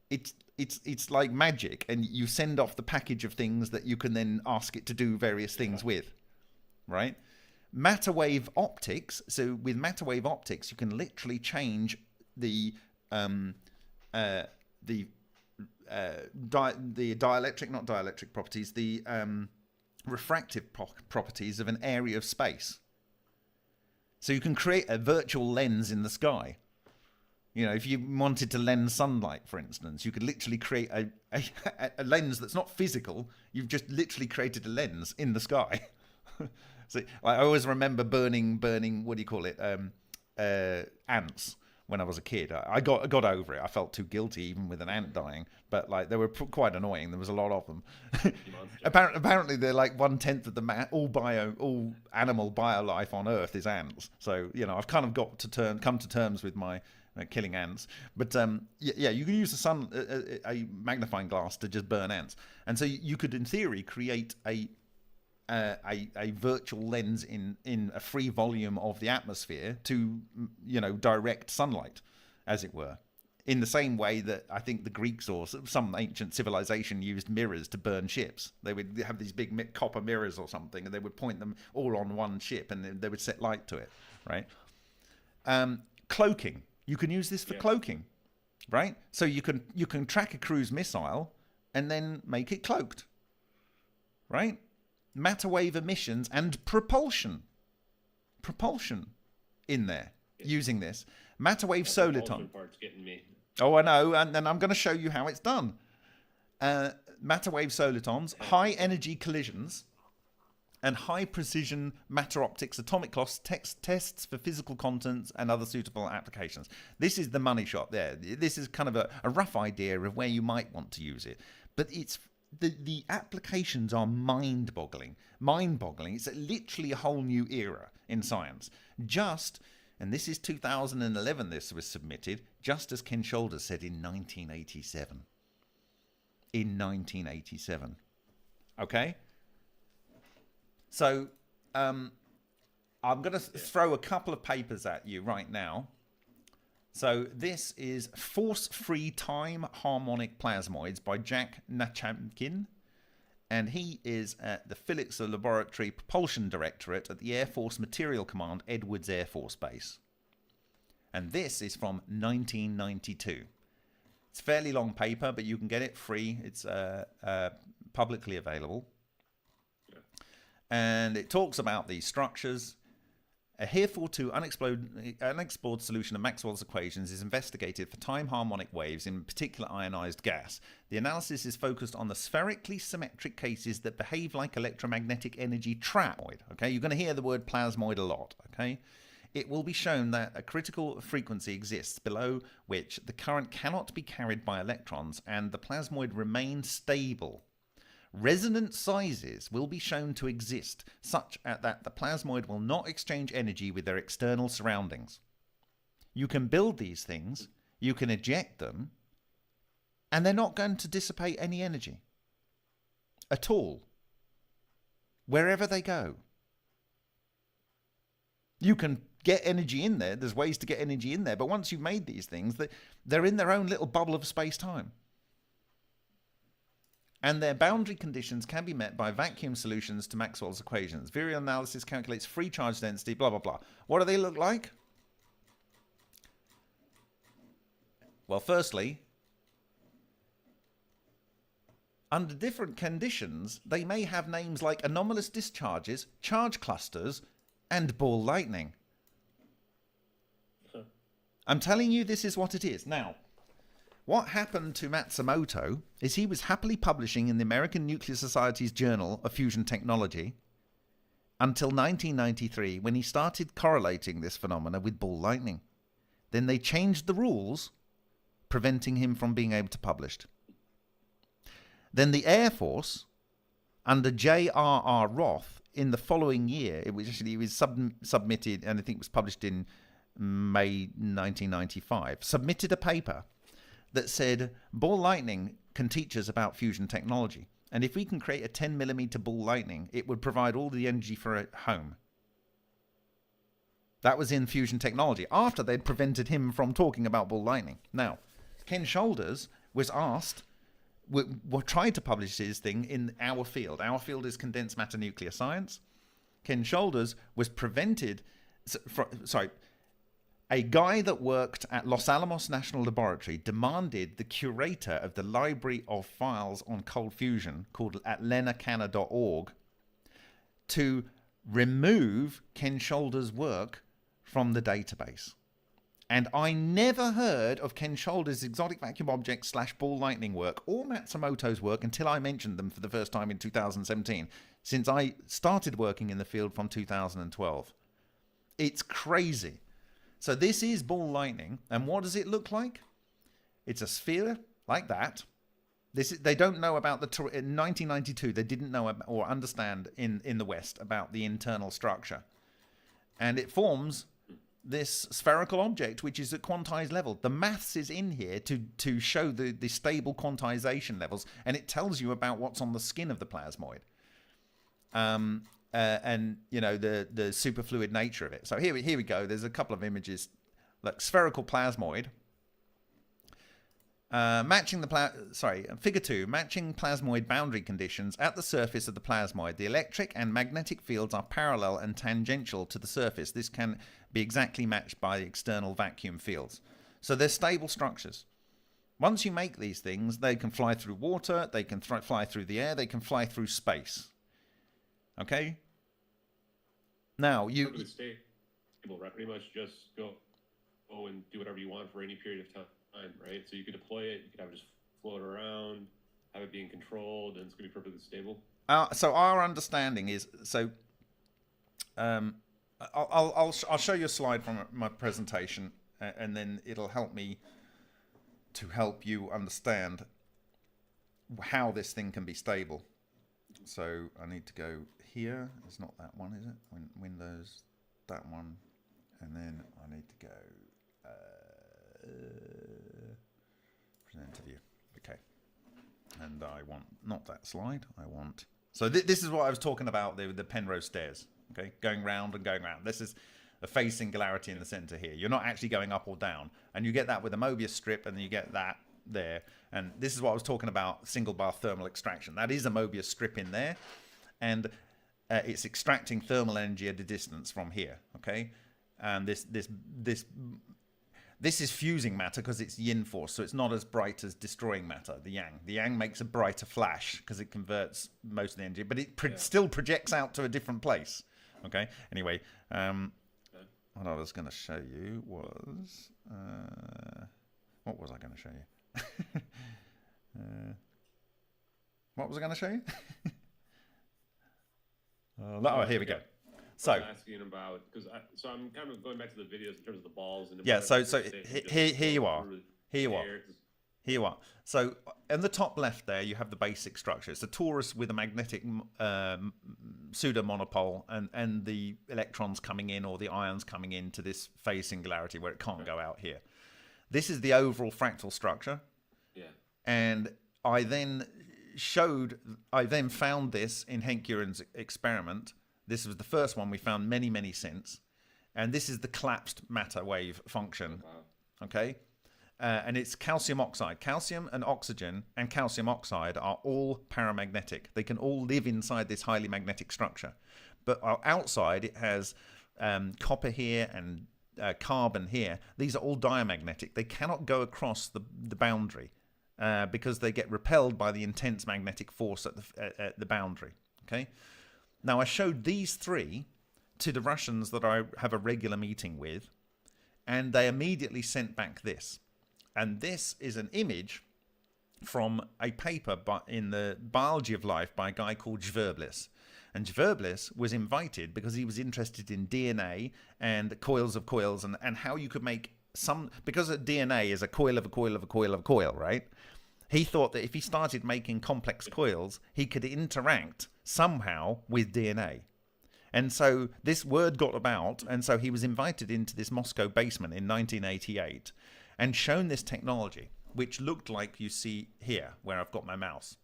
it's like magic, and you send off the package of things that you can then ask it to do various things with, right? Matter wave optics. So with matter wave optics, you can literally change the dielectric, not dielectric properties, the refractive properties of an area of space. So you can create a virtual lens in the sky. You know, if you wanted to lens sunlight, for instance, you could literally create a lens that's not physical. You've just literally created a lens in the sky. So I always remember burning. What do you call it? Ants. When I was a kid, I got over it. I felt too guilty even with an ant dying, but like they were quite annoying. There was a lot of them. Apparently, they're like 1/10 of the all animal biolife on Earth is ants. So you know, I've kind of got to come to terms with my killing ants. But yeah, you can use a magnifying glass to just burn ants, and so you could, in theory, create a virtual lens in a free volume of the atmosphere to, you know, direct sunlight, as it were, in the same way that I think the Greeks or some ancient civilization used mirrors to burn ships. They would have these big copper mirrors or something, and they would point them all on one ship, and they would set light to it, right? Cloaking. You can use this for cloaking, right? So you can track a cruise missile and then make it cloaked, right? Matter wave emissions and propulsion in there using this matter wave soliton. Part's getting me. Oh, I know, and then I'm going to show you how it's done. Matter wave solitons, high energy collisions, and high precision matter optics atomic clock tests for physical contents and other suitable applications. This is the money shot there. This is kind of a rough idea of where you might want to use it, but it's the applications are mind-boggling. It's literally a whole new era in science. And this is 2011 this was submitted, just as Ken Shoulders said in 1987. In 1987. Okay? So, I'm going to throw a couple of papers at you right now. So this is Force-Free Time Harmonic Plasmoids by Jack Nachamkin, and he is at the Phillips Laboratory Propulsion Directorate at the Air Force Material Command, Edwards Air Force Base. And this is from 1992. It's fairly long paper, but you can get it free. It's publicly available. Yeah. And it talks about these structures. A heretofore unexplored solution of Maxwell's equations is investigated for time harmonic waves, in particular ionized gas. The analysis is focused on the spherically symmetric cases that behave like electromagnetic energy trap. Okay, you're going to hear the word plasmoid a lot. Okay, it will be shown that a critical frequency exists below which the current cannot be carried by electrons and the plasmoid remains stable. Resonant sizes will be shown to exist such that the plasmoid will not exchange energy with their external surroundings. You can build these things, you can eject them, and they're not going to dissipate any energy at all, wherever they go. You can get energy in there, there's ways to get energy in there, but once you've made these things, they're in their own little bubble of space-time. And their boundary conditions can be met by vacuum solutions to Maxwell's equations. Virial analysis calculates free charge density, blah, blah, blah. What do they look like? Well, firstly, under different conditions, they may have names like anomalous discharges, charge clusters, and ball lightning. I'm telling you, this is what it is. Now, what happened to Matsumoto is he was happily publishing in the American Nuclear Society's Journal of Fusion Technology until 1993, when he started correlating this phenomena with ball lightning. Then they changed the rules, preventing him from being able to publish. Then the Air Force, under J.R.R. Roth, in the following year, it was submitted, and I think it was published in May 1995, submitted a paper that said ball lightning can teach us about fusion technology. And if we can create a 10 millimeter ball lightning, it would provide all the energy for a home. That was in fusion technology, after they'd prevented him from talking about ball lightning. Now, Ken Shoulders was asked, tried to publish his thing in our field. Our field is condensed matter nuclear science. Ken Shoulders was prevented, a guy that worked at Los Alamos National Laboratory demanded the curator of the Library of Files on Cold Fusion, called at lenacana.org, to remove Ken Shoulders' work from the database. And I never heard of Ken Shoulders' exotic vacuum object / ball lightning work or Matsumoto's work until I mentioned them for the first time in 2017, since I started working in the field from 2012. It's crazy. So this is ball lightning, and what does it look like? It's a sphere like that. They don't know about in 1992, they didn't know or understand in the West about the internal structure. And it forms this spherical object, which is at quantized level. The maths is in here to show the stable quantization levels, and it tells you about what's on the skin of the plasmoid. And you know the superfluid nature of it. So here we go. There's a couple of images, like spherical plasmoid. Figure 2, matching plasmoid boundary conditions at the surface of the plasmoid. The electric and magnetic fields are parallel and tangential to the surface. This can be exactly matched by the external vacuum fields. So they're stable structures. Once you make these things, they can fly through water, they can fly through the air, they can fly through space. Okay? Now, you... Stable, right? Pretty much just go and do whatever you want for any period of time, right? So you could deploy it, you could have it just float around, have it being controlled, and it's going to be perfectly stable. So our understanding is... I'll show you a slide from my presentation, and then it'll help me to help you understand how this thing can be stable. So I need to go here. It's not that one, is it? Windows, that one, and then I need to go present to view. Okay, and I want not that slide. I want. So this is what I was talking about. The Penrose stairs. Okay, going round and going round. This is a phase singularity in the center here. You're not actually going up or down, and you get that with a Mobius strip, and then you get that there. And this is what I was talking about, single bar thermal extraction. That is a Mobius strip in there, and it's extracting thermal energy at a distance from here. Okay, and This is fusing matter because it's yin force, so it's not as bright as destroying matter, the yang. The yang makes a brighter flash because it converts most of the energy, but it still projects out to a different place. Okay, anyway, what I was going to show you was... what was I going to show you? What was I going to show you? Oh, here we go. So asking about, because so I'm kind of going back to the videos in terms of the balls and yeah. So here you are. Here you are. So in the top left there, you have the basic structure. It's a torus with a magnetic pseudo monopole, and the electrons coming in or the ions coming into this phase singularity where it can't go out here. This is the overall fractal structure. Yeah. And I then found this in Henk Uren's experiment. This was the first one. We found many, many since. And this is the collapsed matter wave function. Oh, wow. Okay? And it's calcium oxide. Calcium and oxygen and calcium oxide are all paramagnetic. They can all live inside this highly magnetic structure. But outside, it has copper here and carbon here. These are all diamagnetic. They cannot go across the boundary because they get repelled by the intense magnetic force at the boundary. Okay? Now, I showed these three to the Russians that I have a regular meeting with, and they immediately sent back this. And this is an image from a paper in the Biology of Life by a guy called Zverblis. And Zverblis was invited because he was interested in DNA and coils of coils and how you could make some... Because DNA is a coil of a coil of a coil of a coil, right? He thought that if he started making complex coils, he could interact somehow with DNA. And so this word got about, and so he was invited into this Moscow basement in 1988 and shown this technology, which looked like you see here, where I've got my mouse.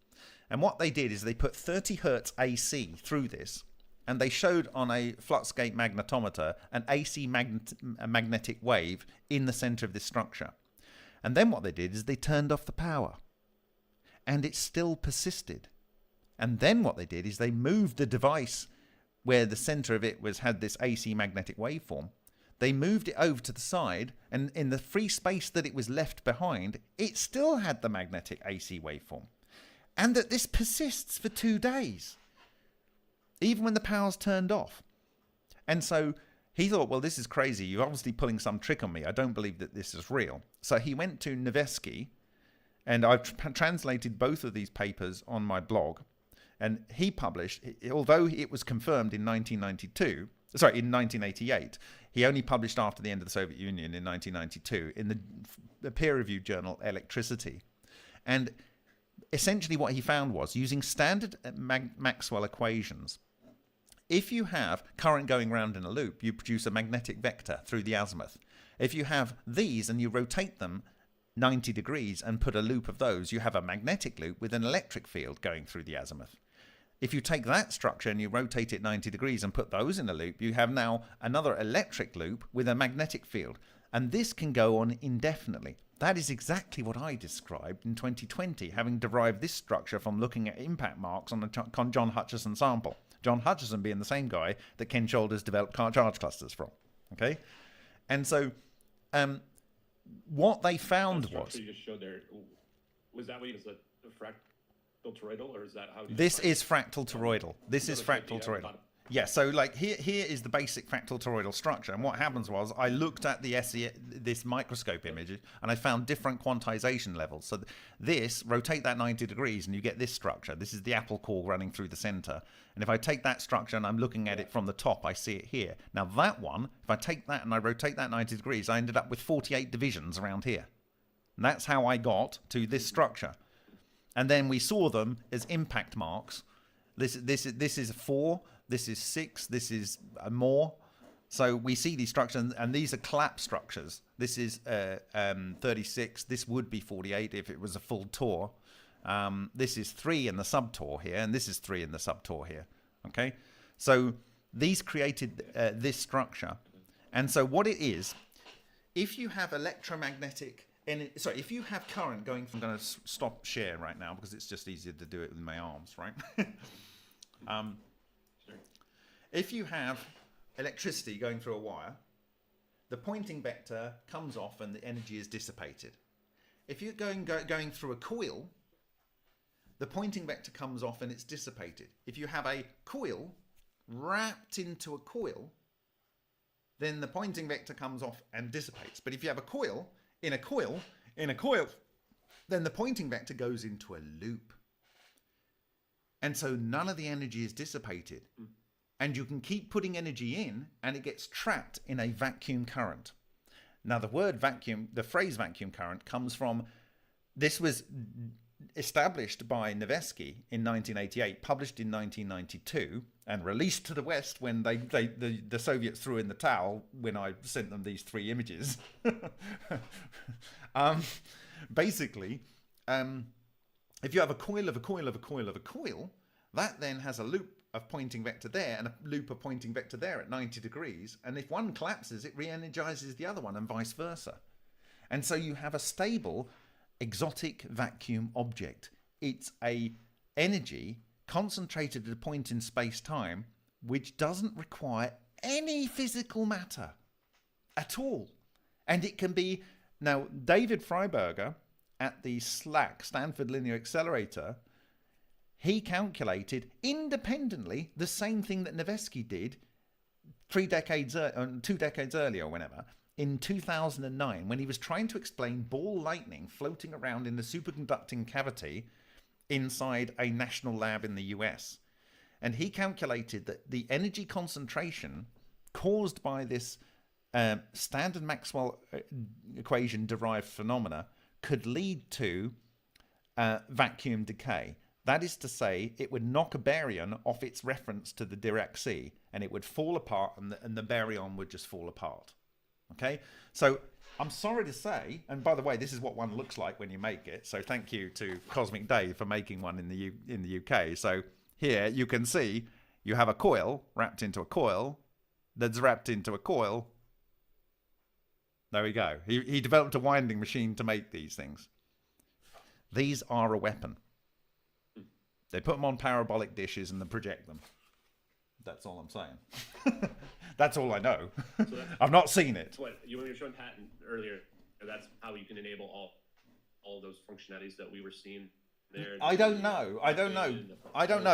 And what they did is they put 30 hertz AC through this, and they showed on a fluxgate magnetometer an AC magnetic wave in the center of this structure. And then what they did is they turned off the power, and it still persisted. And then what they did is they moved the device where the center of it had this AC magnetic waveform. They moved it over to the side, and in the free space that it was left behind, it still had the magnetic AC waveform. And that this persists for 2 days, even when the power's turned off. And so he thought, well, this is crazy. You're obviously pulling some trick on me. I don't believe that this is real. So he went to Nevesky, and I've translated both of these papers on my blog. And he published, although it was confirmed in 1988, he only published after the end of the Soviet Union in 1992 in the peer-reviewed journal Electricity. And essentially what he found was, using standard Maxwell equations, if you have current going round in a loop, you produce a magnetic vector through the azimuth. If you have these and you rotate them 90 degrees and put a loop of those, you have a magnetic loop with an electric field going through the azimuth. If you take that structure and you rotate it 90 degrees and put those in a loop, you have now another electric loop with a magnetic field. And this can go on indefinitely. That is exactly what I described in 2020, having derived this structure from looking at impact marks on a John Hutchison sample. John Hutchison being the same guy that Ken Shoulders developed charge clusters from. Okay? And so what they found was... You just showed there, was that what you said, the fractal toroidal, or is that how... This is fractal toroidal. This is fractal toroidal. Yeah, so like here is the basic fractal toroidal structure, and what happens was I looked at this microscope image and I found different quantization levels. So this, rotate that 90 degrees and you get this structure. This is the apple core running through the center. And if I take that structure and I'm looking at it from the top, I see it here. Now that one, if I take that and I rotate that 90 degrees, I ended up with 48 divisions around here. And that's how I got to this structure. And then we saw them as impact marks. This is 4. This is 6, this is more. So we see these structures, and these are collapse structures. This is 36, this would be 48 if it was a full tor. This is 3 in the subtor here, and this is 3 in the subtor here. Okay? So these created this structure. And so what it is, if you have electromagnetic... if you have current going from... I'm going to stop share right now because it's just easier to do it with my arms, right? If you have electricity going through a wire, the pointing vector comes off and the energy is dissipated. If you're going through a coil, the pointing vector comes off and it's dissipated. If you have a coil wrapped into a coil, then the pointing vector comes off and dissipates. But if you have a coil in a coil in a coil, then the pointing vector goes into a loop. And so none of the energy is dissipated. And you can keep putting energy in and it gets trapped in a vacuum current. Now the word vacuum, the phrase vacuum current comes from, this was established by Nevesky in 1988, published in 1992, and released to the West when the Soviets threw in the towel when I sent them these 3 images. Basically, if you have a coil of a coil of a coil of a coil, that then has a loop of pointing vector there and a loop of pointing vector there at 90 degrees. And if one collapses, it re-energizes the other one and vice versa. And so you have a stable exotic vacuum object. It's a energy concentrated at a point in space-time which doesn't require any physical matter at all. And it can be... Now, David Freiberger at the SLAC, Stanford Linear Accelerator, he calculated independently the same thing that Nevesky did 2 decades earlier or whenever, in 2009, when he was trying to explain ball lightning floating around in the superconducting cavity inside a national lab in the US. And he calculated that the energy concentration caused by this standard Maxwell equation derived phenomena could lead to vacuum decay. That is to say, it would knock a baryon off its reference to the Dirac sea, and it would fall apart, and the baryon would just fall apart. Okay, so I'm sorry to say, and by the way, this is what one looks like when you make it. So thank you to Cosmic Dave for making one in the UK. So here you can see you have a coil wrapped into a coil that's wrapped into a coil. There we go. He developed a winding machine to make these things. These are a weapon. They put them on parabolic dishes and then project them. That's all I'm saying. That's all I know. So I've not seen it. What you were showing Pat earlier, that's how you can enable all those functionalities that we were seeing there. I don't know.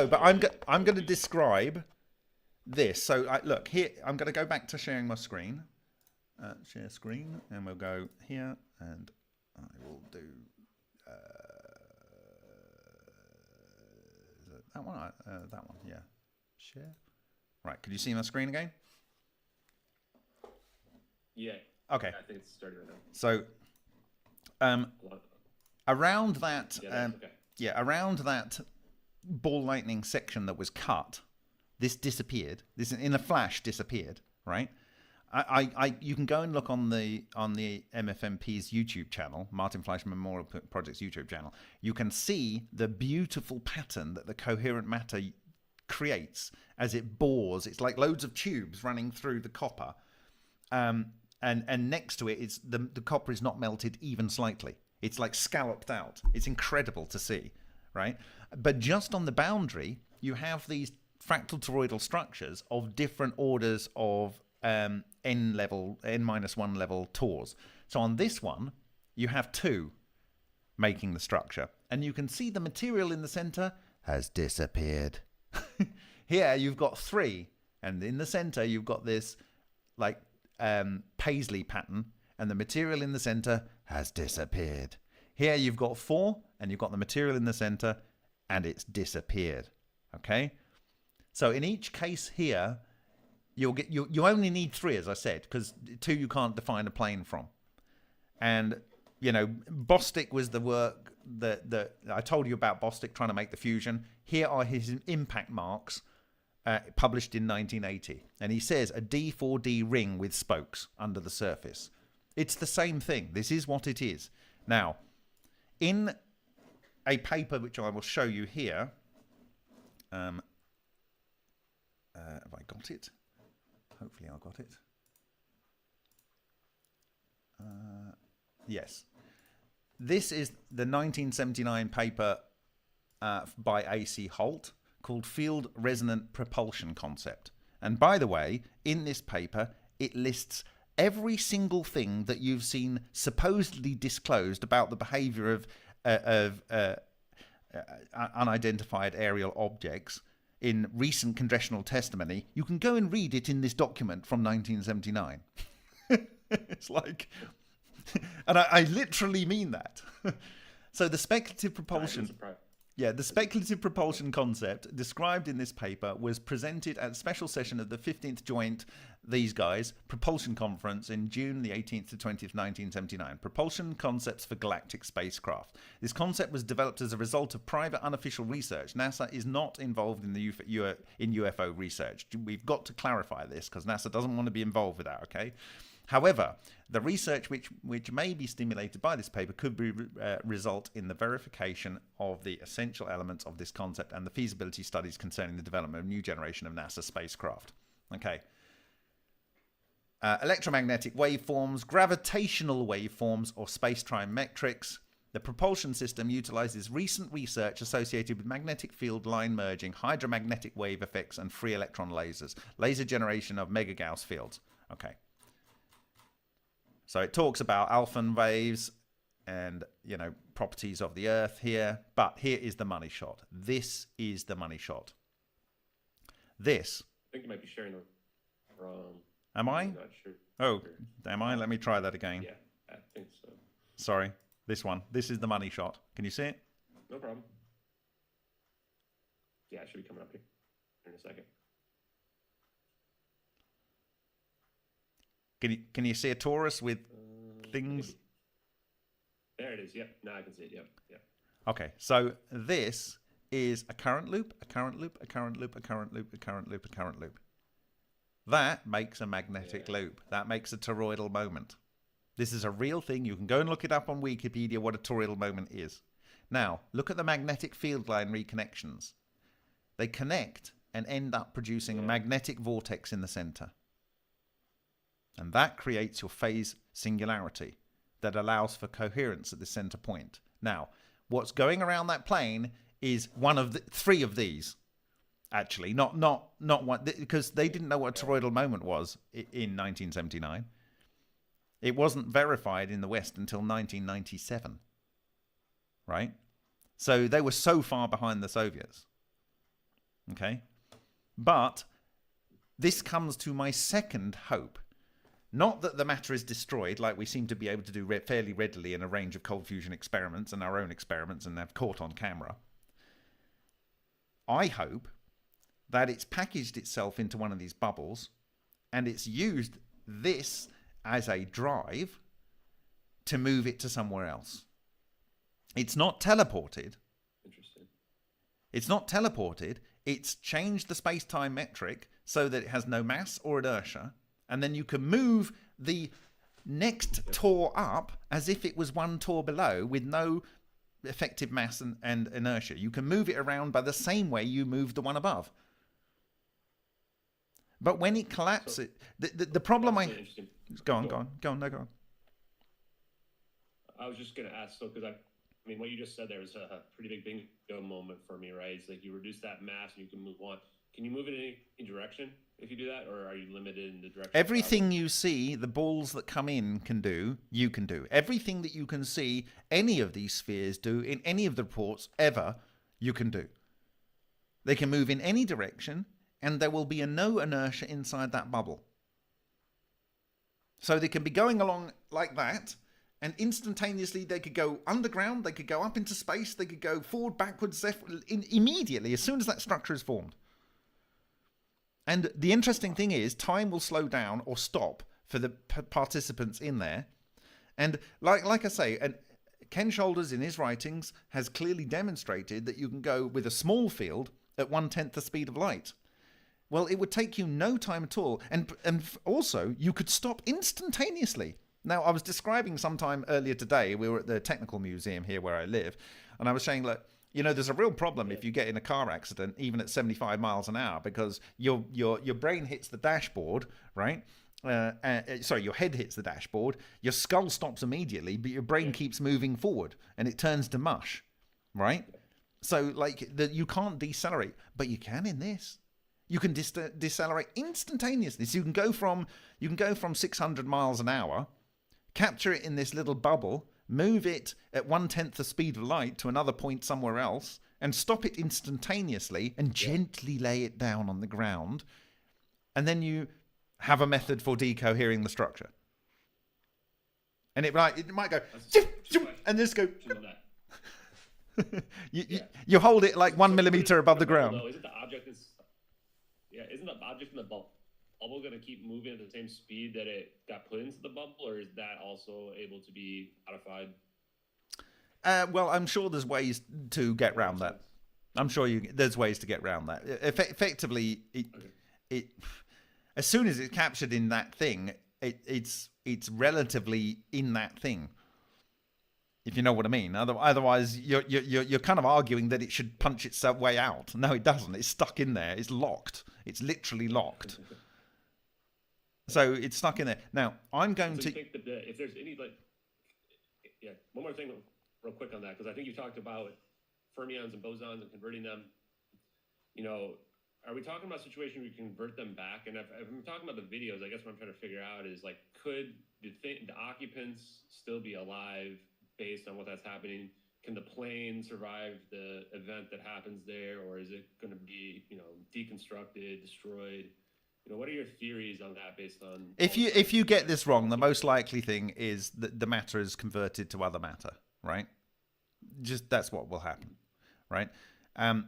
But I'm going to describe this. So look here. I'm going to go back to sharing my screen. Share screen, and we'll go here, and I will do. That one, yeah. Share. Right, can you see my screen again? Yeah. Okay. I think it's started right now. So, around that, around that ball lightning section that was cut, this disappeared. This in a flash disappeared. Right. You can go and look on the MFMP's YouTube channel, Martin Fleischmann Memorial Project's YouTube channel. You can see the beautiful pattern that the coherent matter creates as it bores. It's like loads of tubes running through the copper, and next to it, the copper is not melted even slightly. It's like scalloped out. It's incredible to see, right? But just on the boundary, you have these fractal toroidal structures of different orders of n-1 level tors. So on this one, you have 2 making the structure, and you can see the material in the center has disappeared. Here you've got 3, and in the center you've got this like paisley pattern, and the material in the center has disappeared. Here you've got 4, and you've got the material in the center, and it's disappeared. Okay, so in each case here, you only need 3, as I said, because 2 you can't define a plane from. And you know, Bostic was the work that I told you about. Bostic trying to make the fusion. Here are his impact marks, published in 1980, and he says a D4D ring with spokes under the surface. It's the same thing. This is what it is. Now, in a paper which I will show you here, have I got it? Hopefully I got it. Yes. This is the 1979 paper by A.C. Holt called Field Resonant Propulsion Concept. And by the way, in this paper, it lists every single thing that you've seen supposedly disclosed about the behavior of unidentified aerial objects in recent congressional testimony, you can go and read it in this document from 1979. It's like, and I literally mean that. So the speculative propulsion, the speculative propulsion concept described in this paper was presented at a special session of the 15th Joint, these guys, Propulsion Conference in June the 18th to 20th, 1979. Propulsion Concepts for Galactic Spacecraft. This concept was developed as a result of private unofficial research. NASA is not involved in the UFO research. We've got to clarify this because NASA doesn't want to be involved with that, okay? However, the research which may be stimulated by this paper could result in the verification of the essential elements of this concept and the feasibility studies concerning the development of a new generation of NASA spacecraft. Okay. Electromagnetic waveforms, gravitational waveforms, or space-time metrics. The propulsion system utilizes recent research associated with magnetic field line merging, hydromagnetic wave effects, and free electron lasers. Laser generation of mega-Gauss fields. Okay. So it talks about alpha waves and, properties of the Earth here. But here is the money shot. This is the money shot. This. I think you might be sharing the wrong. Am I? I'm not sure. Oh, am I? Let me try that again. Yeah, I think so. Sorry. This one. This is the money shot. Can you see it? No problem. Yeah, it should be coming up here in a second. Can you see a torus with things? Maybe. There it is. Yep. Now I can see it. Yep. Okay. So this is a current loop, a current loop, a current loop, a current loop, a current loop, a current loop. That makes a magnetic loop. That makes a toroidal moment. This is a real thing. You can go and look it up on Wikipedia what a toroidal moment is. Now, look at the magnetic field line reconnections. They connect and end up producing a magnetic vortex in the center. And that creates your phase singularity that allows for coherence at the center point. Now, what's going around that plane is one of the three of these. Actually, not one, because they didn't know what a toroidal moment was in 1979. It wasn't verified in the West until 1997. Right? So they were so far behind the Soviets. Okay? But this comes to my second hope. Not that the matter is destroyed, like we seem to be able to do fairly readily in a range of cold fusion experiments and our own experiments and have caught on camera. I hope that it's packaged itself into one of these bubbles and it's used this as a drive to move it to somewhere else. It's not teleported. Interesting. It's not teleported. It's changed the space-time metric so that it has no mass or inertia. And then you can move the next tor up as if it was one tor below with no effective mass and inertia. You can move it around by the same way you move the one above. But when it collapses, the problem Go on. I was just going to ask, because I mean, what you just said there was a pretty big bingo moment for me, right? It's like you reduce that mass and you can move on. Can you move it in any direction if you do that, or are you limited in the direction? Everything you see, the balls that come in can do, you can do. Everything that you can see any of these spheres do in any of the reports ever, you can do. They can move in any direction, and there will be no inertia inside that bubble. So they can be going along like that, and instantaneously they could go underground, they could go up into space, they could go forward, backwards, immediately, as soon as that structure is formed. And the interesting thing is, time will slow down or stop for the participants in there. And like I say, and Ken Shoulders in his writings has clearly demonstrated that you can go with a small field at 1/10 the speed of light. Well, it would take you no time at all. And also, you could stop instantaneously. Now, I was describing sometime earlier today, we were at the Technical Museum here where I live, and I was saying, look, there's a real problem if you get in a car accident, even at 75 miles an hour, because your brain hits the dashboard, right? Sorry, your head hits the dashboard, your skull stops immediately, but your brain keeps moving forward, and it turns to mush, right? So, you can't decelerate, but you can in this. You can decelerate instantaneously. So you can go from 600 miles an hour, capture it in this little bubble, move it at 1/10 the speed of light to another point somewhere else, and stop it instantaneously and gently lay it down on the ground. And then you have a method for decohering the structure. And it might go, and just go. You hold it like 1 millimeter above the ground. Isn't the object in the bubble going to keep moving at the same speed that it got put into the bubble, or is that also able to be modified? Well, I'm sure there's ways to get around that. There's ways to get around that. Effectively, it as soon as it's captured in that thing, it's relatively in that thing. If you know what I mean. Otherwise, you're kind of arguing that it should punch itself way out. No, it doesn't. It's stuck in there. It's locked. It's literally locked. So it's stuck in there. Now, I'm going to... think that if there's any, one more thing real quick on that, because I think you talked about fermions and bosons and converting them. Are we talking about a situation where you convert them back? And if I'm talking about the videos, I guess what I'm trying to figure out is, could the occupants still be alive based on what that's happening? Can the plane survive the event that happens there, or is it going to be, deconstructed, destroyed? What are your theories on that based on... If you get this wrong, the most likely thing is that the matter is converted to other matter, right? That's what will happen, right?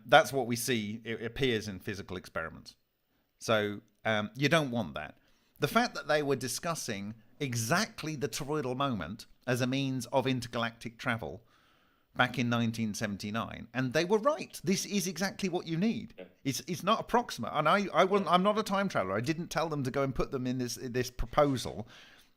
That's what we see. It appears in physical experiments. So you don't want that. The fact that they were discussing exactly the toroidal moment as a means of intergalactic travel back in 1979, and they were right. This is exactly what you need. It's not approximate, and I'm not a time traveler. I didn't tell them to go and put them in this proposal,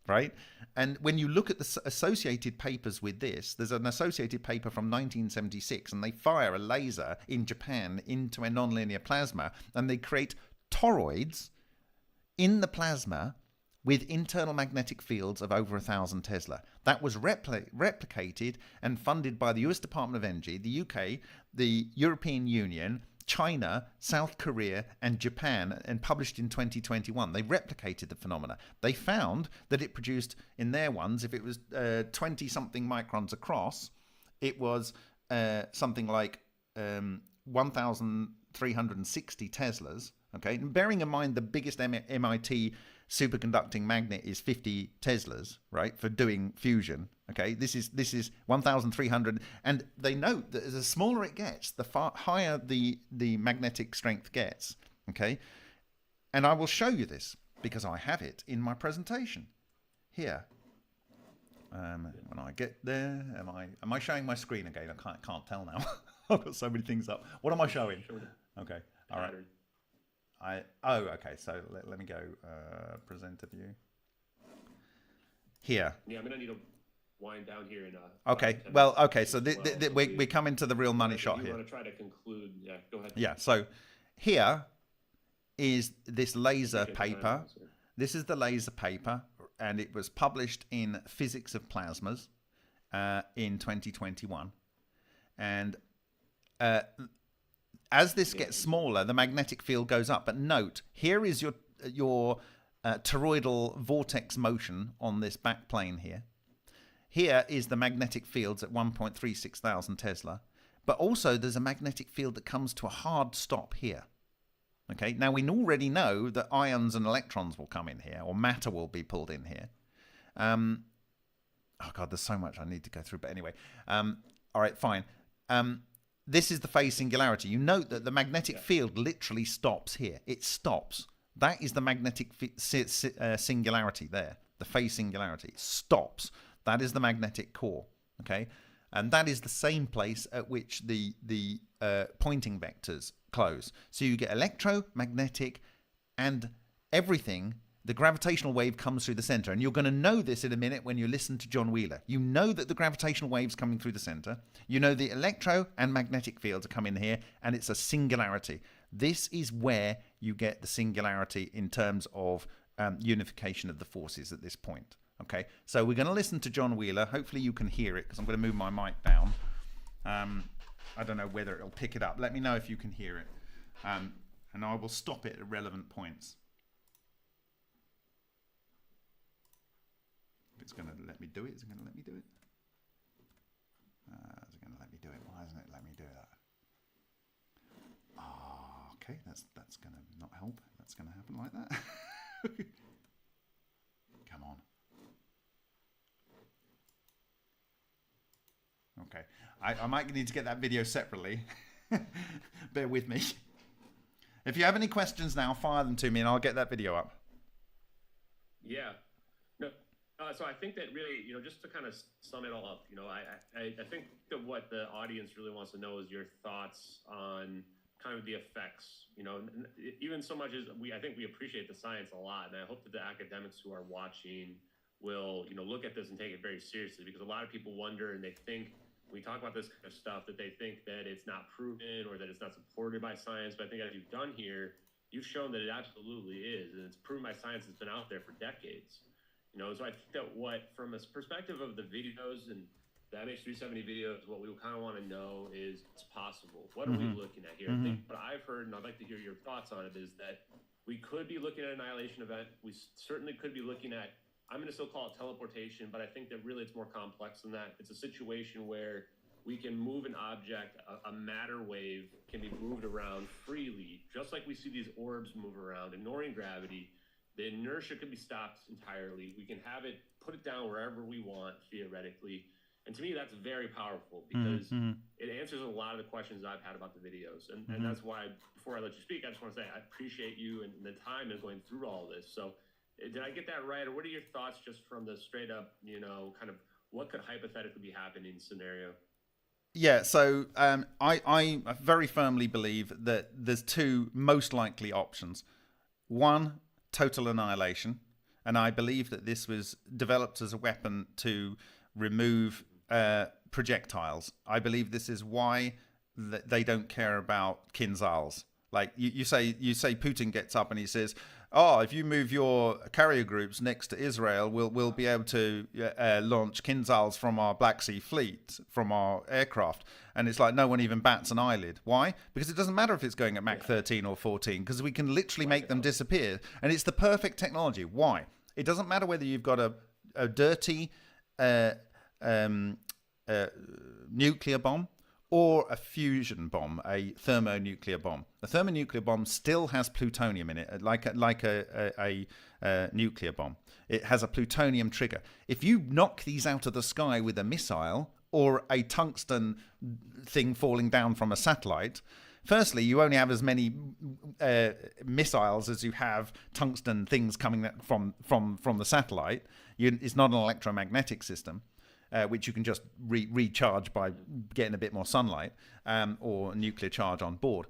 right? And when you look at the associated papers with this, there's an associated paper from 1976, and they fire a laser in Japan into a nonlinear plasma, and they create toroids in the plasma with internal magnetic fields of over 1,000 Tesla. That was replicated and funded by the US Department of Energy, the UK, the European Union, China, South Korea, and Japan, and published in 2021. They replicated the phenomena. They found that it produced, in their ones, if it was 20-something microns across, it was something like 1,360 Teslas. Okay, and bearing in mind the biggest MIT superconducting magnet is 50 Teslas, right, for doing fusion. Okay, this is 1,300, and they note that the smaller it gets, the far higher the magnetic strength gets. Okay, and I will show you this because I have it in my presentation here. When I get there, am I showing my screen again? I can't tell now. I've got so many things up. What am I showing? Okay, all right. Okay, so let me go presenter view. Here. Yeah, I'm going to need to wind down here in okay, well, okay, so we come into the real money shot here. You want to try to conclude, yeah, go ahead. Yeah, so here is this laser paper. This is the laser paper, and it was published in Physics of Plasmas in 2021. And as this gets smaller, the magnetic field goes up. But note, here is your toroidal vortex motion on this back plane here. Here is the magnetic fields at 1.36 thousand Tesla. But also there's a magnetic field that comes to a hard stop here. Okay, now we already know that ions and electrons will come in here, or matter will be pulled in here. Oh God, there's so much I need to go through. But anyway, all right, fine. This is the phase singularity. You note that the magnetic field literally stops here. It stops. That is the magnetic singularity there. The phase singularity. It stops. That is the magnetic core. Okay? And that is the same place at which the pointing vectors close. So you get electromagnetic and everything. The gravitational wave comes through the center. And you're going to know this in a minute when you listen to John Wheeler. You know that the gravitational wave's coming through the center. You know the electro and magnetic fields are coming here, and it's a singularity. This is where you get the singularity in terms of unification of the forces at this point. Okay, so we're going to listen to John Wheeler. Hopefully you can hear it, because I'm going to move my mic down. I don't know whether it'll pick it up. Let me know if you can hear it. and I will stop it at relevant points. If it's going to let me do it, is it going to let me do it? Is it going to let me do it? Why isn't it letting me do that? Okay, that's going to not help. That's going to happen like that. Come on. Okay, I might need to get that video separately. Bear with me. If you have any questions now, fire them to me and I'll get that video up. Yeah. No. So I think that really, just to kind of sum it all up, I think that what the audience really wants to know is your thoughts on kind of the effects, even so much as I think we appreciate the science a lot. And I hope that the academics who are watching will, look at this and take it very seriously, because a lot of people wonder and they think, we talk about this kind of stuff, that they think that it's not proven or that it's not supported by science. But I think as you've done here, you've shown that it absolutely is. And it's proven by science. It's been out there for decades. So I think that from a perspective of the videos and the MH370 videos, what we kind of want to know is it's possible. What are we looking at here? I think what I've heard, and I'd like to hear your thoughts on it, is that we could be looking at an annihilation event. We certainly could be looking at, I'm going to still call it teleportation, but I think that really it's more complex than that. It's a situation where we can move an object, a matter wave can be moved around freely, just like we see these orbs move around, ignoring gravity. The inertia can be stopped entirely. We can have it, put it down wherever we want, theoretically. And to me, that's very powerful, because it answers a lot of the questions I've had about the videos. And that's why, before I let you speak, I just want to say I appreciate you and the time in going through all this. So did I get that right? Or what are your thoughts just from the straight up, kind of what could hypothetically be happening scenario? Yeah, so I very firmly believe that there's two most likely options. One, total annihilation. And I believe that this was developed as a weapon to remove projectiles. I believe this is why they don't care about Kinzhals. Like you say Putin gets up and he says, if you move your carrier groups next to Israel, we'll be able to launch Kinzhals from our Black Sea fleet, from our aircraft. And it's like no one even bats an eyelid. Why? Because it doesn't matter if it's going at Mach 13 or 14, because we can literally make them disappear. And it's the perfect technology. Why? It doesn't matter whether you've got a dirty nuclear bomb or a fusion bomb, a thermonuclear bomb. A thermonuclear bomb still has plutonium in it, like a nuclear bomb. It has a plutonium trigger. If you knock these out of the sky with a missile or a tungsten thing falling down from a satellite, firstly, you only have as many missiles as you have tungsten things coming from the satellite. It's not an electromagnetic system. Which you can just recharge by getting a bit more sunlight or a nuclear charge on board.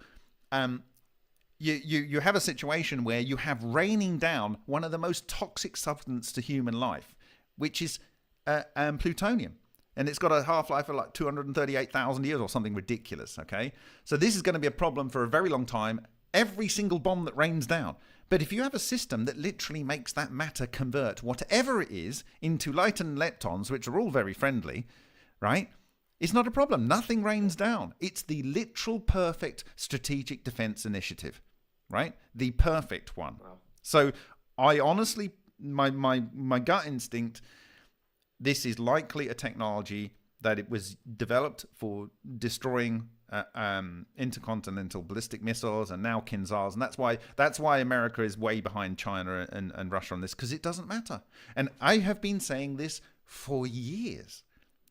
You have a situation where you have raining down one of the most toxic substances to human life, which is plutonium. And it's got a half-life of like 238,000 years or something ridiculous, okay? So this is going to be a problem for a very long time, every single bomb that rains down. But if you have a system that literally makes that matter convert whatever it is into light and leptons, which are all very friendly, right? It's not a problem. Nothing rains down. It's the literal perfect strategic defense initiative, right? The perfect one. Wow. So I honestly, my gut instinct, this is likely a technology that it was developed for destroying intercontinental ballistic missiles and now Kinzhals, and that's why America is way behind China and Russia on this, because it doesn't matter. And I have been saying this for years,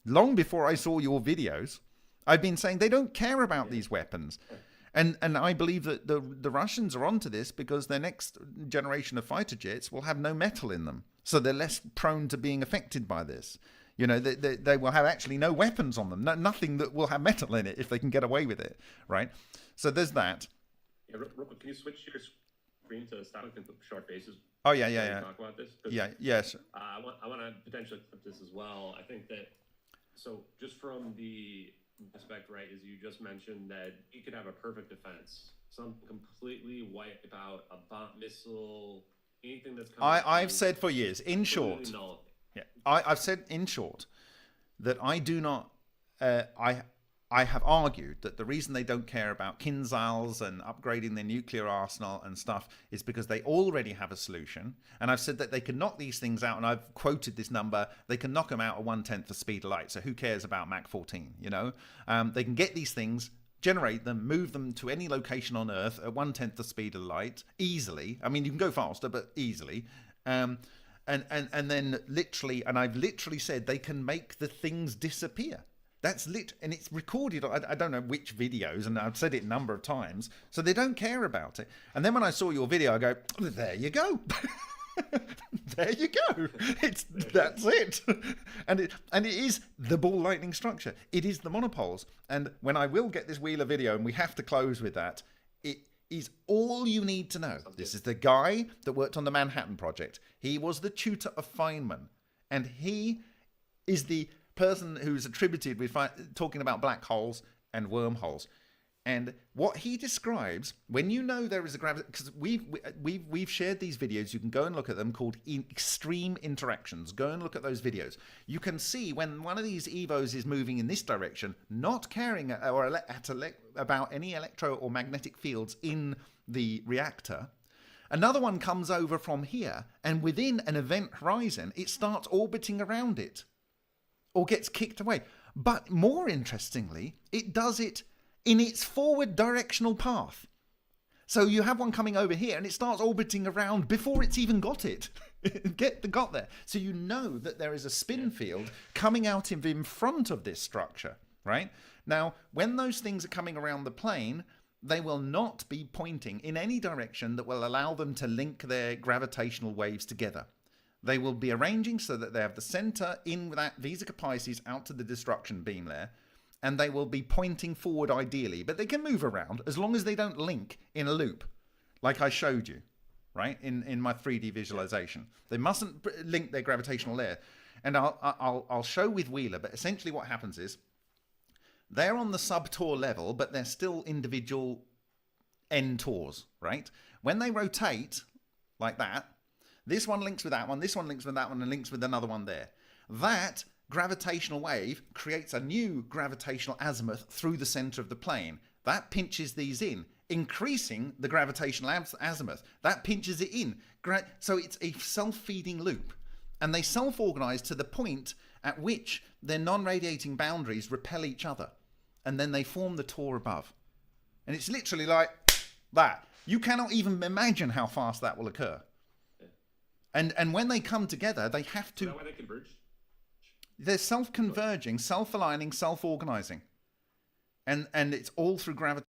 long before I saw your videos. I've been saying they don't care about these weapons, and I believe that the Russians are onto this because their next generation of fighter jets will have no metal in them, so they're less prone to being affected by this. They will have actually no weapons on them, nothing that will have metal in it if they can get away with it, right? So there's that. Yeah, real quick, can you switch your screen to stop and put short faces? Oh, yeah. Talk about this? Yes. I want to potentially clip this as well. I think that, so just from the aspect, right, is you just mentioned that you could have a perfect defense, some completely wipe out a bomb, missile, anything that's coming. I've said for years, in short. Yeah, I've said in short that I do not. I I have argued that the reason they don't care about Kinzhals and upgrading their nuclear arsenal and stuff is because they already have a solution. And I've said that they can knock these things out, and I've quoted this number. They can knock them out at 1/10 the speed of light. So who cares about Mach 14? You know, they can get these things, generate them, move them to any location on Earth at 1/10 the speed of light easily. I mean, you can go faster, but easily. And then literally, and I've literally said they can make the things disappear. That's and it's recorded. I don't know which videos, and I've said it a number of times. So they don't care about it. And then when I saw your video, I go, there you go. There you go. That's it. And it is the ball lightning structure. It is the monopoles. And when I will get this Wheeler video, and we have to close with that, it is all you need to know. This is the guy that worked on the Manhattan Project. He was the tutor of Feynman, and he is the person who's attributed with talking about black holes and wormholes. And what he describes, when you know there is a gravity, because we've shared these videos, you can go and look at them, called extreme interactions. Go and look at those videos. You can see when one of these EVOs is moving in this direction, not caring about any electro or magnetic fields in the reactor. Another one comes over from here, and within an event horizon, it starts orbiting around it, or gets kicked away. But more interestingly, it does it in its forward directional path. So you have one coming over here, and it starts orbiting around before it's even got it. got there. So you know that there is a spin field coming out in front of this structure, right? Now, when those things are coming around the plane, they will not be pointing in any direction that will allow them to link their gravitational waves together. They will be arranging so that they have the center in that Vesica Pisces out to the destruction beam there, and they will be pointing forward ideally, but they can move around as long as they don't link in a loop, like I showed you, right, in my 3D visualization. They mustn't link their gravitational layer. And I'll show with Wheeler, but essentially what happens is they're on the sub-Tor level, but they're still individual N-Tors, right? When they rotate like that, this one links with that one, this one links with that one, and links with another one there. That gravitational wave creates a new gravitational azimuth through the center of the plane. That pinches these in, increasing the gravitational azimuth. That pinches it in. So it's a self-feeding loop. And they self-organize to the point at which their non-radiating boundaries repel each other. And then they form the Tor above. And it's literally like that. You cannot even imagine how fast that will occur. And when they come together, they have to... Is that why they converge? They're self-converging, self-aligning, self-organizing. And it's all through gravity.